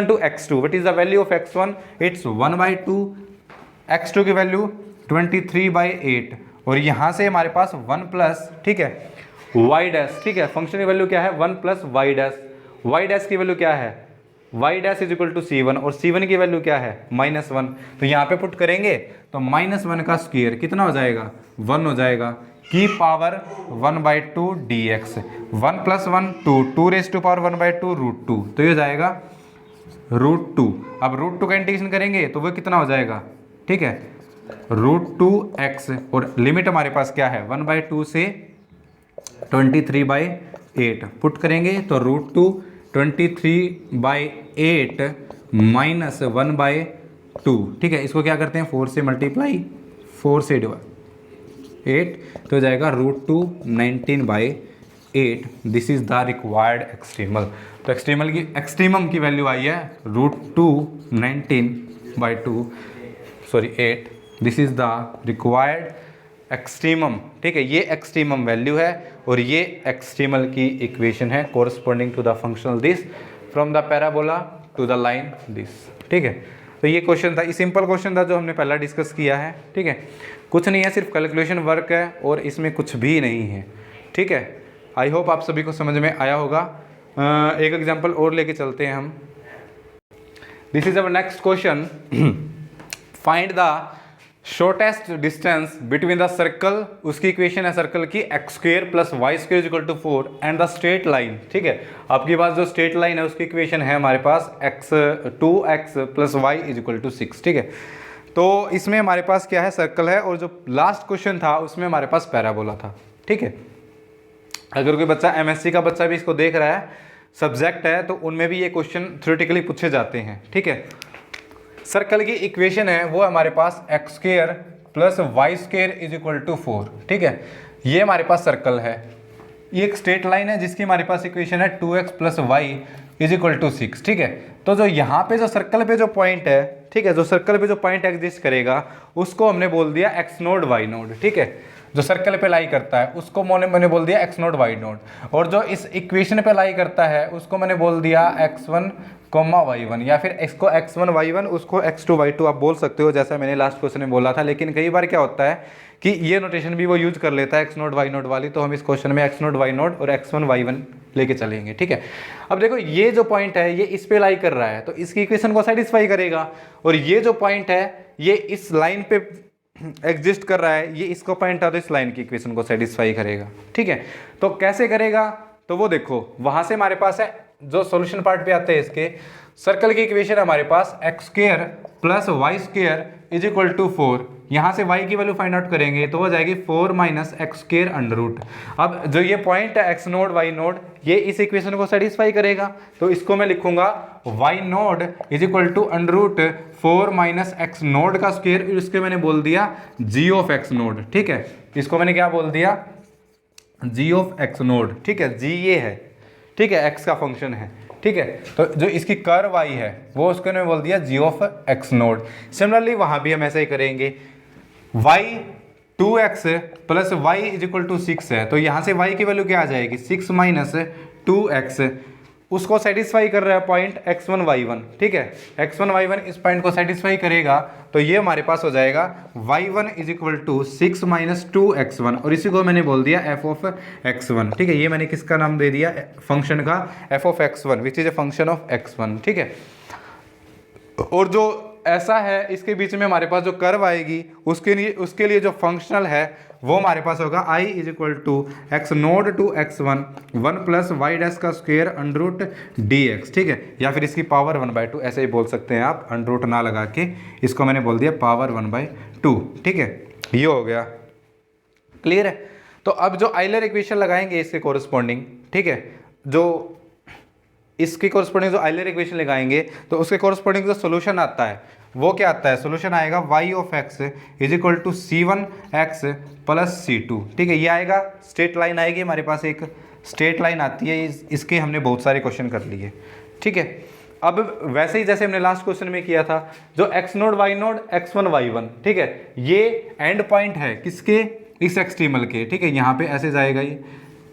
to x2, what is the value of x1, it's 1/2, x2 की value 23/8, और यहाँ से हमारे पास 1 प्लस, ठीक है, y डैश, ठीक है, function की वैल्यू क्या है 1 प्लस y डैश की वैल्यू क्या है y dash is equal to C1, और C1 की वैल्यू क्या है -1, तो यहाँ पे पुट करेंगे तो -1 का स्क्वायर कितना हो जाएगा 1 हो जाएगा, की power 1/2 dx, 1 + 1 2 raise to power 1/2 √2, तो ये हो जाएगा √2। अब √2 का इंटीग्रेशन करेंगे तो वो कितना हो जाएगा, ठीक है, √2x, और लिमिट हमारे पास क्या है 1/2 से 23/8, पुट करेंगे तो √2 23/8 माइनस 1/2, ठीक है। इसको क्या करते हैं 4 से मल्टीप्लाई, 4 से डिवाइड 8, तो हो जाएगा √2 19/8, this is the required extremal. तो एक्सट्रीमम की वैल्यू आई है √2 19/8, this is the required extremum, ठीक है। ये एक्सट्रीमम वैल्यू है और ये एक्सट्रीमल की इक्वेशन है corresponding to the functional this from the parabola to the line this, ठीक है। तो ये क्वेश्चन था, ये सिंपल क्वेश्चन था जो हमने पहला डिस्कस किया है, ठीक है। कुछ नहीं है, सिर्फ कैलकुलेशन वर्क है और इसमें कुछ भी नहीं है, ठीक है। आई होप आप सभी को समझ में आया होगा। एक एग्जांपल और लेके चलते हैं हम। This is our next question. Find the shortest distance between the circle, उसकी इक्वेशन है सर्कल की x² + y² = 4 and the straight line, ठीक है। आपके पास जो स्ट्रेट लाइन है उसकी इक्वेशन है हमारे पास 2x + y = 6, ठीक है। तो इसमें हमारे पास क्या है, सर्कल है, और जो लास्ट क्वेश्चन था उसमें हमारे पास पैराबोला था, ठीक है। अगर कोई बच्चा MSc का बच्चा भी इसको देख रहा है, सब्जेक्ट है, तो उनमें भी ये क्वेश्चन थ्योरेटिकली पूछे जाते हैं, ठीक है। सर्कल की इक्वेशन है वो हमारे पास x² + y² = 4, ठीक है। ये हमारे पास सर्कल है, ये एक स्ट्रेट लाइन है जिसकी हमारे पास इक्वेशन है 2x + y = 6, ठीक है। तो जो यहाँ पे जो सर्कल पे जो पॉइंट है, ठीक है, जो सर्कल पे जो पॉइंट एग्जिस्ट करेगा उसको हमने बोल दिया x0 y0, ठीक है। जो सर्कल पे लाई करता है उसको मैंने बोल दिया x0 y0, और जो इस इक्वेशन पे लाई करता है उसको मैंने बोल दिया x1, y1, या फिर इसको x1 y1 उसको x2 y2 आप बोल सकते हो, जैसा मैंने लास्ट क्वेश्चन में बोला था। लेकिन कई बार क्या होता है कि ये नोटेशन भी वो यूज कर लेता है x0 y0 वाली, तो हम इस क्वेश्चन में x0 y0 और x1 y1 लेके चलेंगे, ठीक है। अब देखो ये जो पॉइंट है ये इस पे लाई कर रहा है तो इसकी इक्वेशन को सेटिस्फाई करेगा, और ये जो पॉइंट है ये इस लाइन पे एग्जिस्ट कर रहा है, ये इसको पॉइंट है तो इस लाइन की इक्वेशन को सेटिस्फाई करेगा, ठीक है। तो कैसे करेगा, तो वो देखो वहां से हमारे पास है, जो सॉल्यूशन पार्ट पे आते हैं इसके, सर्कल की इक्वेशन हमारे पास x² + y² = 4। यहाँ से y की वैल्यू फाइंड आउट करेंगे तो हो जाएगी 4 - x²√। अब जो ये पॉइंट है x0 y0 ये इस इक्वेशन को सेटिस्फाई करेगा, तो इसको मैं लिखूंगा y0 = √4 - x0², इसके मैंने बोल दिया g(x0), ठीक है। इसको मैंने क्या बोल दिया, g(x0), ठीक है। g ये है, ठीक है, x का फंक्शन है, ठीक है। तो जो इसकी कर्व y है वो उसको मैंने बोल दिया g(x0). सिमिलरली वहां भी हम ऐसा ही करेंगे, y 2x + y = 6 है, तो यहाँ से y की वैल्यू क्या आ जाएगी, 6 - 2x, उसको सेटिस्फाई कर रहा है पॉइंट x1 y1, ठीक है। x1 y1 इस पॉइंट को सेटिस्फाई करेगा तो ये हमारे पास हो जाएगा y1 = 6 - 2x1, और इसी को मैंने बोल दिया f(x1), ठीक है। ये मैंने किसका नाम दे दिया, फंक्शन का f(x1), which is a function of x1, ठीक है। और जो ऐसा है इसके बीच में हमारे पास जो कर्व आएगी उसके लिए जो फंक्शनल है वो हमारे पास होगा I = x0 to x1 1 + y² √dx, ठीक है। या फिर इसकी पावर 1/2 ऐसे ही बोल सकते हैं आप, √ ना लगा के, इसको मैंने बोल दिया पावर 1/2, ठीक है। ये हो गया, क्लियर है। तो अब जो आइलर इक्वेशन लगाएंगे इसके कोरस्पॉन्डिंग, ठीक है, जो इसके कोरस्पॉन्डिंग जो आइलर इक्वेशन लगाएंगे तो उसके कोरस्पॉन्डिंग जो सोल्यूशन आता है वो क्या आता है, सोल्यूशन आएगा y(x) = c1x + c2, ठीक है। ये आएगा, स्ट्रेट लाइन आएगी हमारे पास, एक स्ट्रेट लाइन आती है, इसके हमने बहुत सारे क्वेश्चन कर लिए, ठीक है। अब वैसे ही जैसे हमने लास्ट क्वेश्चन में किया था, जो x0 y0 x1 y1, ठीक है, ये एंड पॉइंट है किसके, इस एक्सट्रीमल के, ठीक है। यहाँ पे ऐसे जाएगा ये,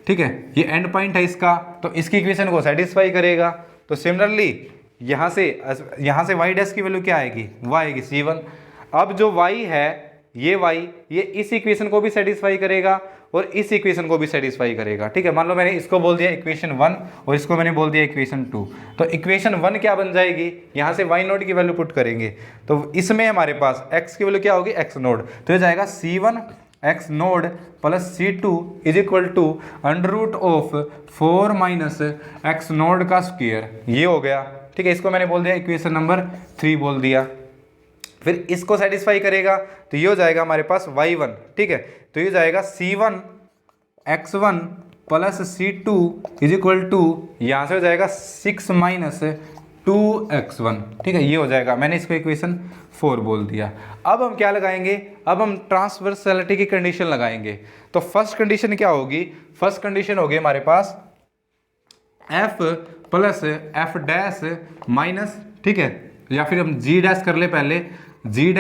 ठीक है, ये एंड पॉइंट है इसका, तो इसकी इक्वेशन को सेटिस्फाई करेगा। तो सिमिलरली यहाँ से y' की वैल्यू क्या आएगी, वो आएगी c1। अब जो y है ये y, ये इस इक्वेशन को भी सेटिस्फाई करेगा और इस इक्वेशन को भी सेटिस्फाई करेगा, ठीक है। मान लो मैंने इसको बोल दिया इक्वेशन 1 और इसको मैंने बोल दिया इक्वेशन 2, तो इक्वेशन 1 क्या बन जाएगी, यहाँ से y0 की वैल्यू पुट करेंगे तो इसमें हमारे पास x की वैल्यू क्या होगी, x0, तो ये जाएगा c1 x0 + c2 = √4 - x0², ये हो गया, ठीक है। इसको मैंने बोल दिया इक्वेशन नंबर 3 बोल दिया। फिर इसको सेटिस्फाई करेगा तो ये हो जाएगा हमारे पास y1, ठीक है। तो ये जाएगा c1 x1 + c2 = यहाँ से हो जाएगा 6 - 2x1, ठीक है, ये हो जाएगा। मैंने इसको इक्वेशन 4 बोल दिया। अब हम क्या लगाएंगे, अब हम ट्रांसवर्सलिटी की कंडीशन लगाएंगे। तो फर्स्ट कंडीशन क्या होगी, फर्स्ट कंडीशन होगी हमारे पास f + f' माइनस, ठीक है, या फिर हम g' कर ले पहले, g'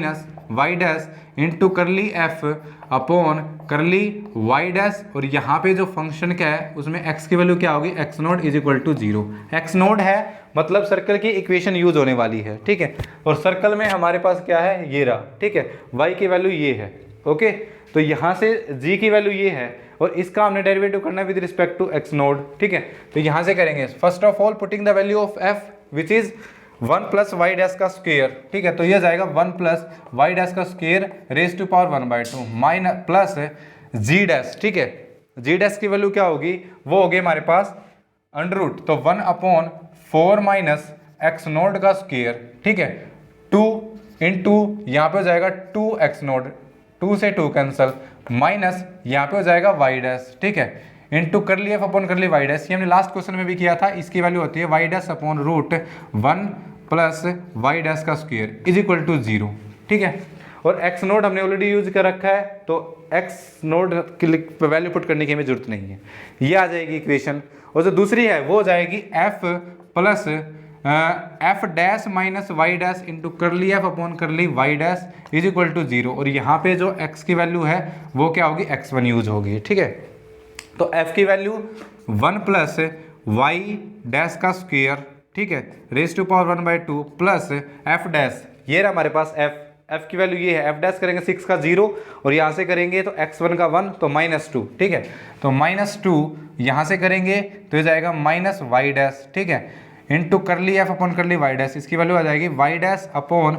- Y dash into curly F upon curly Y dash, और यहाँ पे जो फंक्शन क्या है उसमें एक्स की वैल्यू क्या होगी, x naught is equal to 0। X naught है मतलब सर्कल की इक्वेशन यूज होने वाली है, ठीक है। और सर्कल में हमारे पास क्या है, ये रहा, ठीक है। वाई की वैल्यू ये है, ओके। तो यहाँ से जी की वैल्यू ये है और इसका हमने डेरिवेटिव करना है with respect to x naught, ठीक है। तो यहाँ से करेंगे first of all putting the value of f which is 1 plus Y dash का स्क्वायर, ठीक है। तो ये जाएगा 1 प्लस वाई डैश का square raise to power 1/2 minus plus g dash, ठीक है। जी डैश की वैल्यू क्या होगी, वो होगी हमारे पास अंडर रूट, तो 1/4 माइनस एक्स नोड का स्क्वायर, ठीक है। 2 इंटू यहाँ पे हो जाएगा 2 एक्स नोड, 2 से 2 कैंसल, माइनस यहाँ पे हो जाएगा वाई डैश, ठीक है, इंटू कर लिया अपॉन कर लिया वाई डैश। ये हमने लास्ट क्वेश्चन में भी किया था। इसकी वैल्यू होती है y dash upon root 1 plus Y dash का स्क्वायर इज इक्वल टू 0, ठीक है। और एक्स नोड हमने ऑलरेडी यूज कर रखा है, तो एक्स नोड की वैल्यू पुट करने की हमें जरूरत नहीं है, ये आ जाएगी इक्वेशन। और जो दूसरी है वो हो जाएगी f plus F dash minus Y dash into curly F upon curly Y dash is equal to 0, और यहाँ पे जो एक्स की वैल्यू है वो क्या होगी, x1 यूज होगी, ठीक है। तो f की वैल्यू 1 प्लस वाई डैश का स्क्वायर, ठीक है, raise to power 1/2 plus F dash, ये रहा हमारे पास f की वैल्यू ये है। एफ डैश करेंगे 6 का 0 और यहाँ से करेंगे तो x1 का 1 तो -2, ठीक है। तो -2 यहाँ से करेंगे तो ये जाएगा माइनस वाई डैश, ठीक है, into curly F upon curly Y dash. इसकी वैल्यू आ जाएगी Y dash upon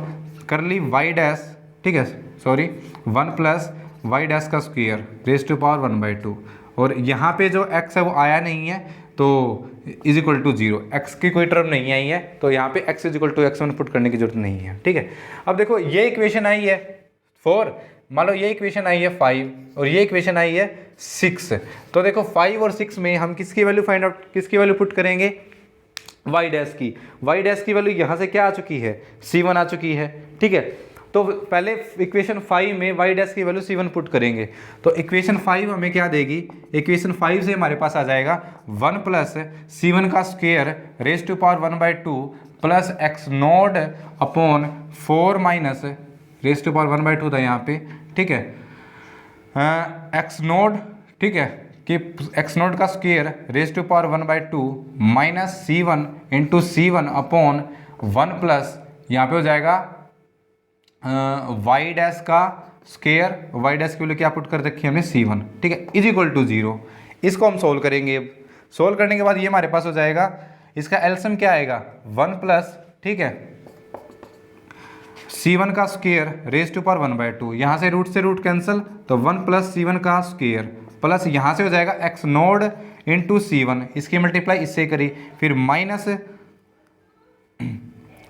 curly Y dash, ठीक है, सॉरी 1 प्लस वाई डैश का स्क्वायर रेज टू पावर 1/2, और यहाँ पे जो x है वो आया नहीं है तो इज इक्वल टू 0, x की कोई टर्म नहीं आई है, तो यहाँ पे x is equal to x1 put करने की जरूरत नहीं है, ठीक है। अब देखो ये इक्वेशन आई है 4, मान लो ये इक्वेशन आई है 5 और ये इक्वेशन आई है 6, तो देखो 5 और 6 में हम किसकी वैल्यू फाइंड आउट, किसकी वैल्यू पुट करेंगे, वाई डैश की। वाई डैश की वैल्यू यहाँ से क्या आ चुकी है, c1 आ चुकी है, ठीक है। तो पहले इक्वेशन 5 में वाई डैश की वैल्यू c1 पुट करेंगे, तो इक्वेशन 5 हमें क्या देगी, इक्वेशन 5 से हमारे पास आ जाएगा 1 प्लस c1 का square raise to power 1/2 plus x naught upon 4 minus raise to power 1/2 था यहाँ पे, ठीक है, एक्स नोड, ठीक है, कि एक्स नोड का square raise to power 1/2 minus c1 into c1 upon 1 plus यहाँ पे हो जाएगा वाई डैश का स्क्वायर, वाई डैश की वैल्यू क्या पुट कर रखी है हमने c1, ठीक है, इज इक्वल टू 0। इसको हम सोल्व करेंगे। अब सोल्व करने के बाद ये हमारे पास हो जाएगा, इसका एलसीएम क्या आएगा 1 प्लस, ठीक है, c1 का स्क्वायर रेज टू पावर 1/2, यहाँ से रूट कैंसिल, तो 1 प्लस c1 का स्क्वायर प्लस यहाँ से हो जाएगा एक्स नोड इंटू c1, इसकी मल्टीप्लाई इससे करी, फिर माइनस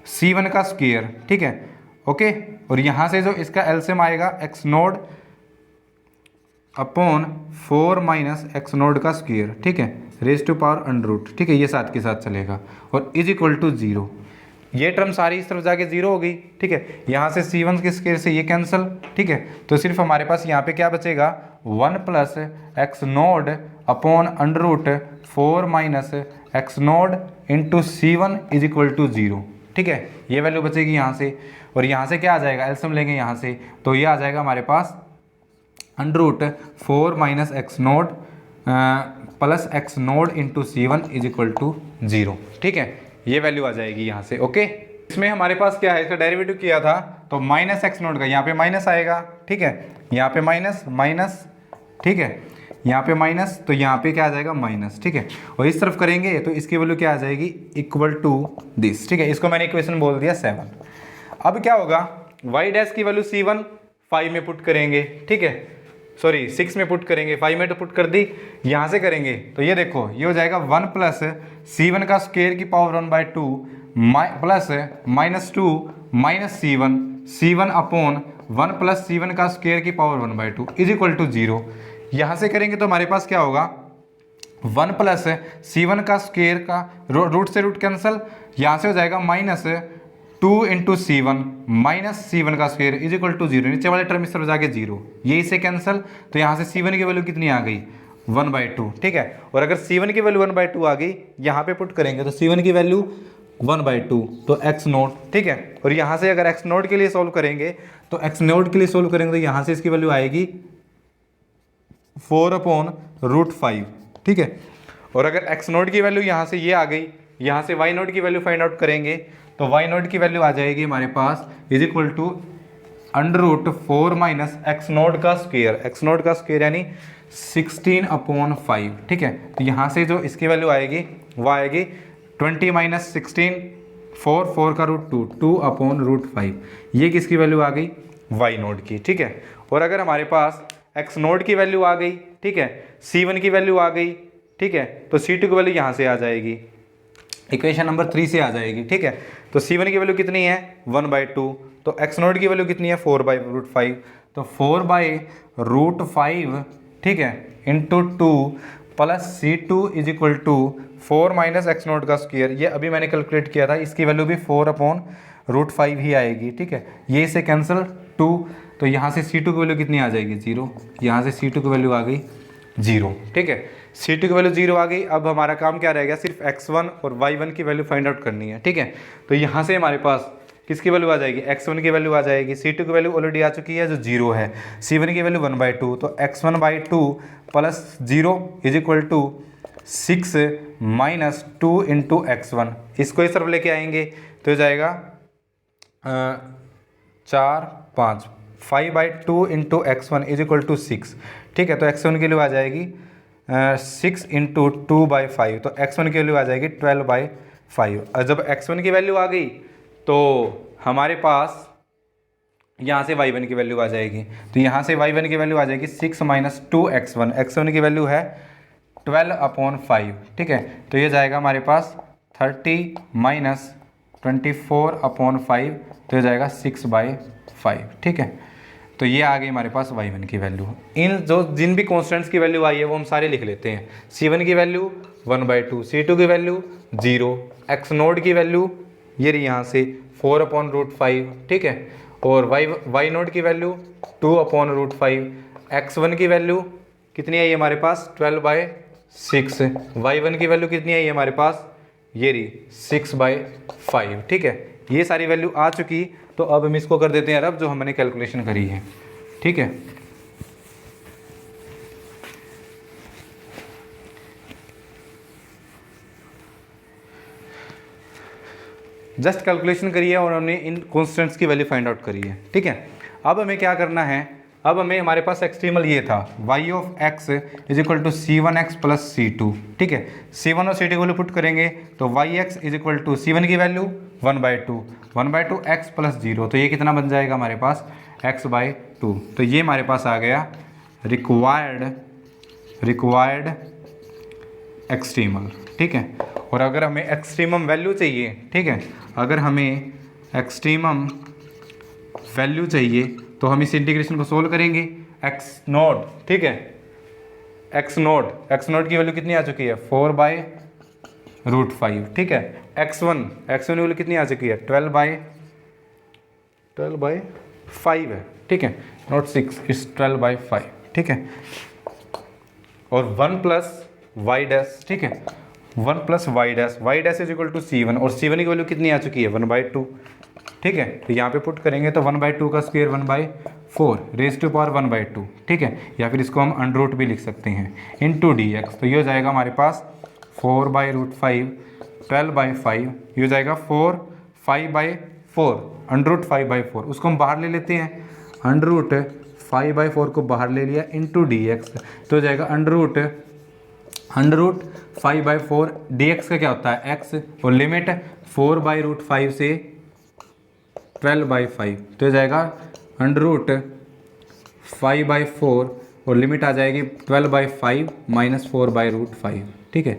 c1 का स्क्वायर, ठीक है, ओके। और यहाँ से जो इसका एलसीएम आएगा x naught upon 4 minus x naught का स्क्वायर, ठीक है, raise to power under root, ठीक है, ये साथ के साथ चलेगा, और इज इक्वल टू 0। ये टर्म सारी इस तरफ जाके 0 हो गई, ठीक है। यहाँ से c1 के स्क्वायर से ये कैंसिल, ठीक है, तो सिर्फ हमारे पास यहाँ पे क्या बचेगा 1 plus x naught upon under root 4 minus x node into c1 is equal to 0, ठीक है, ये वैल्यू बचेगी यहाँ से। और यहाँ से क्या आ जाएगा, एलसीएम लेंगे यहाँ से, तो ये आ जाएगा हमारे पास under root 4 minus x nought plus x node into c1 is equal to 0, ठीक है, ये वैल्यू आ जाएगी यहाँ से, ओके। इसमें हमारे पास क्या है, इसका डेरिवेटिव किया था तो माइनस एक्स नोड का यहाँ पे माइनस आएगा, ठीक है, यहाँ पे माइनस माइनस, ठीक है, यहाँ पे माइनस, तो यहाँ पे क्या आ जाएगा माइनस, ठीक है। और इस तरफ करेंगे तो इसकी वैल्यू क्या आ जाएगी, इक्वल टू दिस, ठीक है। इसको मैंने इक्वेशन बोल दिया 7। अब क्या होगा, वाई डैश की वैल्यू c1 5 में पुट करेंगे, ठीक है, सॉरी 6 में पुट करेंगे, 5 में तो पुट कर दी, यहाँ से करेंगे तो ये देखो ये हो जाएगा 1 प्लस c1 का स्क्वायर की power 1/2 plus -2 minus c1 upon 1 plus c1 का स्क्वायर की पावर 1/2 इज इक्वल टू 0। यहाँ से करेंगे तो हमारे पास क्या होगा, 1 प्लस c1 का स्क्वायर का रूट से रूट कैंसिल, यहाँ से हो जाएगा -2 इंटू c1 माइनस c1 का स्क्वायर इज इक्वल टू 0, नीचे वाले टर्म इस तरफ जाके 0, ये इसे कैंसिल, तो यहाँ से c1 की वैल्यू कितनी आ गई 1/2, ठीक है। और अगर c1 की वैल्यू 1/2 आ गई, यहाँ पे पुट करेंगे तो c1 की वैल्यू 1/2 तो x नोट, ठीक है। और यहाँ से अगर x नोट के लिए सोल्व करेंगे तो x नोट के लिए सोल्व करेंगे तो यहाँ से इसकी वैल्यू आएगी 4/√5, ठीक है। और अगर x नोट की वैल्यू यहाँ से ये आ गई, यहाँ से y नोट की वैल्यू फाइंड आउट करेंगे तो y नोट की वैल्यू आ जाएगी हमारे पास is equal to √4 minus x note का स्क्वायर यानी 16/5, ठीक है। तो यहाँ से जो इसकी वैल्यू आएगी वो आएगी 20 माइनस 16, 4 का √2, 2/√5। ये किसकी वैल्यू आ गई? y नोट की, ठीक है। और अगर हमारे पास x नोट की वैल्यू आ गई, ठीक है, c1 की वैल्यू आ गई, ठीक है, तो c2 की वैल्यू यहाँ से आ जाएगी, इक्वेशन नंबर 3 से आ जाएगी, ठीक है। तो c1 की वैल्यू कितनी है? 1/2। तो x नोट की वैल्यू कितनी है? 4/√5। तो 4/√5, ठीक है, into 2 plus c2 is equal to 4 minus x note का स्क्वायर। ये अभी मैंने कैलकुलेट किया था, इसकी वैल्यू भी 4/√5 ही आएगी, ठीक है। ये से कैंसिल 2, तो यहाँ से c2 की वैल्यू कितनी आ जाएगी? 0। यहाँ से c2 की वैल्यू आ गई 0, ठीक है। c2 की वैल्यू 0 आ गई। अब हमारा काम क्या रह गया? सिर्फ x1 और y1 की वैल्यू फाइंड आउट करनी है, ठीक है। तो यहाँ से हमारे पास किसकी वैल्यू आ जाएगी? x1 की वैल्यू आ जाएगी, c2 की वैल्यू ऑलरेडी आ चुकी है जो 0 है, c1 की वैल्यू 1/2, तो x1/2 plus 0 is equal to 6 minus 2 into x1। इसको इस तरफ लेके आएंगे तो जाएगा 4, 5, 5/2 into x1 is equal to 6, ठीक है। तो x1 की वैल्यू आ जाएगी 6 इंटू 2/5, तो x1 की वैल्यू आ जाएगी 12/5। और जब x1 की वैल्यू आ गई तो हमारे पास यहाँ से y1 की वैल्यू आ जाएगी, तो यहाँ से y1 की वैल्यू आ जाएगी 6 माइनस 2x1, x1 की वैल्यू है 12/5, ठीक है। तो ये जाएगा हमारे पास 30 माइनस 24/5, तो ये जाएगा 6/5, ठीक है। तो ये आ गई हमारे पास y1 की वैल्यू। इन जिन भी कॉन्स्टेंट्स की वैल्यू आई है वो हम सारे लिख लेते हैं। c1 की वैल्यू 1/2, c2 की वैल्यू 0, x नोट की वैल्यू ये रही यहाँ से 4/√5, ठीक है। और y नोट की वैल्यू 2/√5, x1 की वैल्यू कितनी आई है हमारे पास? 12/6, y1 की वैल्यू कितनी आई है हमारे पास? ये रही 6/5, ठीक है। ये सारी वैल्यू आ चुकी, तो अब हम इसको कर देते हैं रब जो हमने कैलकुलेशन करी है, ठीक है। जस्ट कैलकुलेशन करी है और हमने इन कॉन्स्टेंट्स की वैल्यू फाइंड आउट करी है, ठीक है। अब हमें क्या करना है? अब हमें हमारे पास एक्सट्रीमल ये था y of x is equal to c1x plus c2, ठीक है। c1 और c2 की वैल्यू पुट करेंगे तो yx is equal to c1 की वैल्यू 1/2 x प्लस 0, तो ये कितना बन जाएगा हमारे पास? x/2। तो ये हमारे पास आ गया रिक्वायर्ड एक्सट्रीमल, ठीक है। और अगर हमें एक्सट्रीमम वैल्यू चाहिए, ठीक है, अगर हमें एक्सट्रीमम वैल्यू चाहिए तो हम इस इंटीग्रेशन को सोल्व करेंगे। x नोट, ठीक है, x नोट की वैल्यू कितनी आ चुकी है? 4/√5, ठीक है। x1 की वैल्यू कितनी आ चुकी है? 12/5 है, ठीक है, नॉट 6, इस 12/5, ठीक है। और 1 प्लस y डैश, ठीक है, 1 plus y dash is equal to c1, और c1 की वैल्यू कितनी आ चुकी है? 1/2, ठीक है। तो यहाँ पे पुट करेंगे तो 1/2 का स्क्वायर 1/4 रेज़ टू पावर 1/2, ठीक है। या फिर इसको हम अंडर भी लिख सकते हैं इंटू dx। तो ये हो जाएगा हमारे पास 4/√5 12/5, ये हो जाएगा 5/4 √5/4, उसको हम बाहर ले लेते हैं, √5/4 को बाहर ले लिया इंटू dx, तो हो जाएगा √5/4 dx का क्या होता है? x, और लिमिट 4/√5 से 12/5, तो हो जाएगा √5/4 और लिमिट आ जाएगी 12/5 माइनस 4/√5, ठीक है,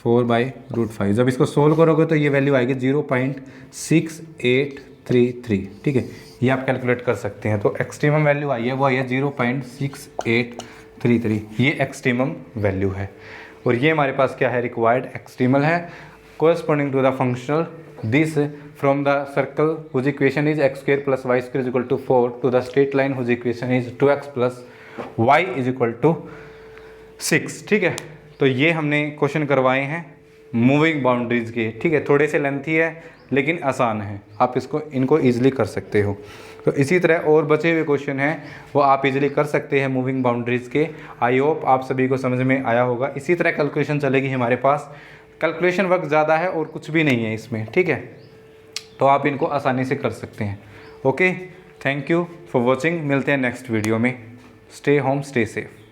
4/√5। जब इसको सोल्व करोगे तो ये वैल्यू आएगी 0.6833, ठीक है। ये आप कैलकुलेट कर सकते हैं। तो एक्सट्रीमम वैल्यू आई है वो आई है 0.6833, ये एक्सट्रीमम वैल्यू है। और ये हमारे पास क्या है? रिक्वायर्ड एक्सट्रीमल है, corresponding to the functional this from the circle whose equation is x² plus y² is equal to 4 to the straight line whose equation is 2x plus y is equal to 6, ठीक है। तो ये हमने question करवाए हैं moving boundaries के, ठीक है। थोड़े से लेंथी है लेकिन आसान है, आप इनको ईजिली कर सकते हो। तो इसी तरह और बचे हुए क्वेश्चन हैं वो आप इजीली कर सकते हैं मूविंग बाउंड्रीज़ के। आई होप आप सभी को समझ में आया होगा। इसी तरह कैलकुलेशन चलेगी हमारे पास। कैलकुलेशन वर्क ज़्यादा है और कुछ भी नहीं है इसमें, ठीक है। तो आप इनको आसानी से कर सकते हैं। Okay, thank you for watching. मिलते हैं नेक्स्ट वीडियो में। Stay home, stay safe.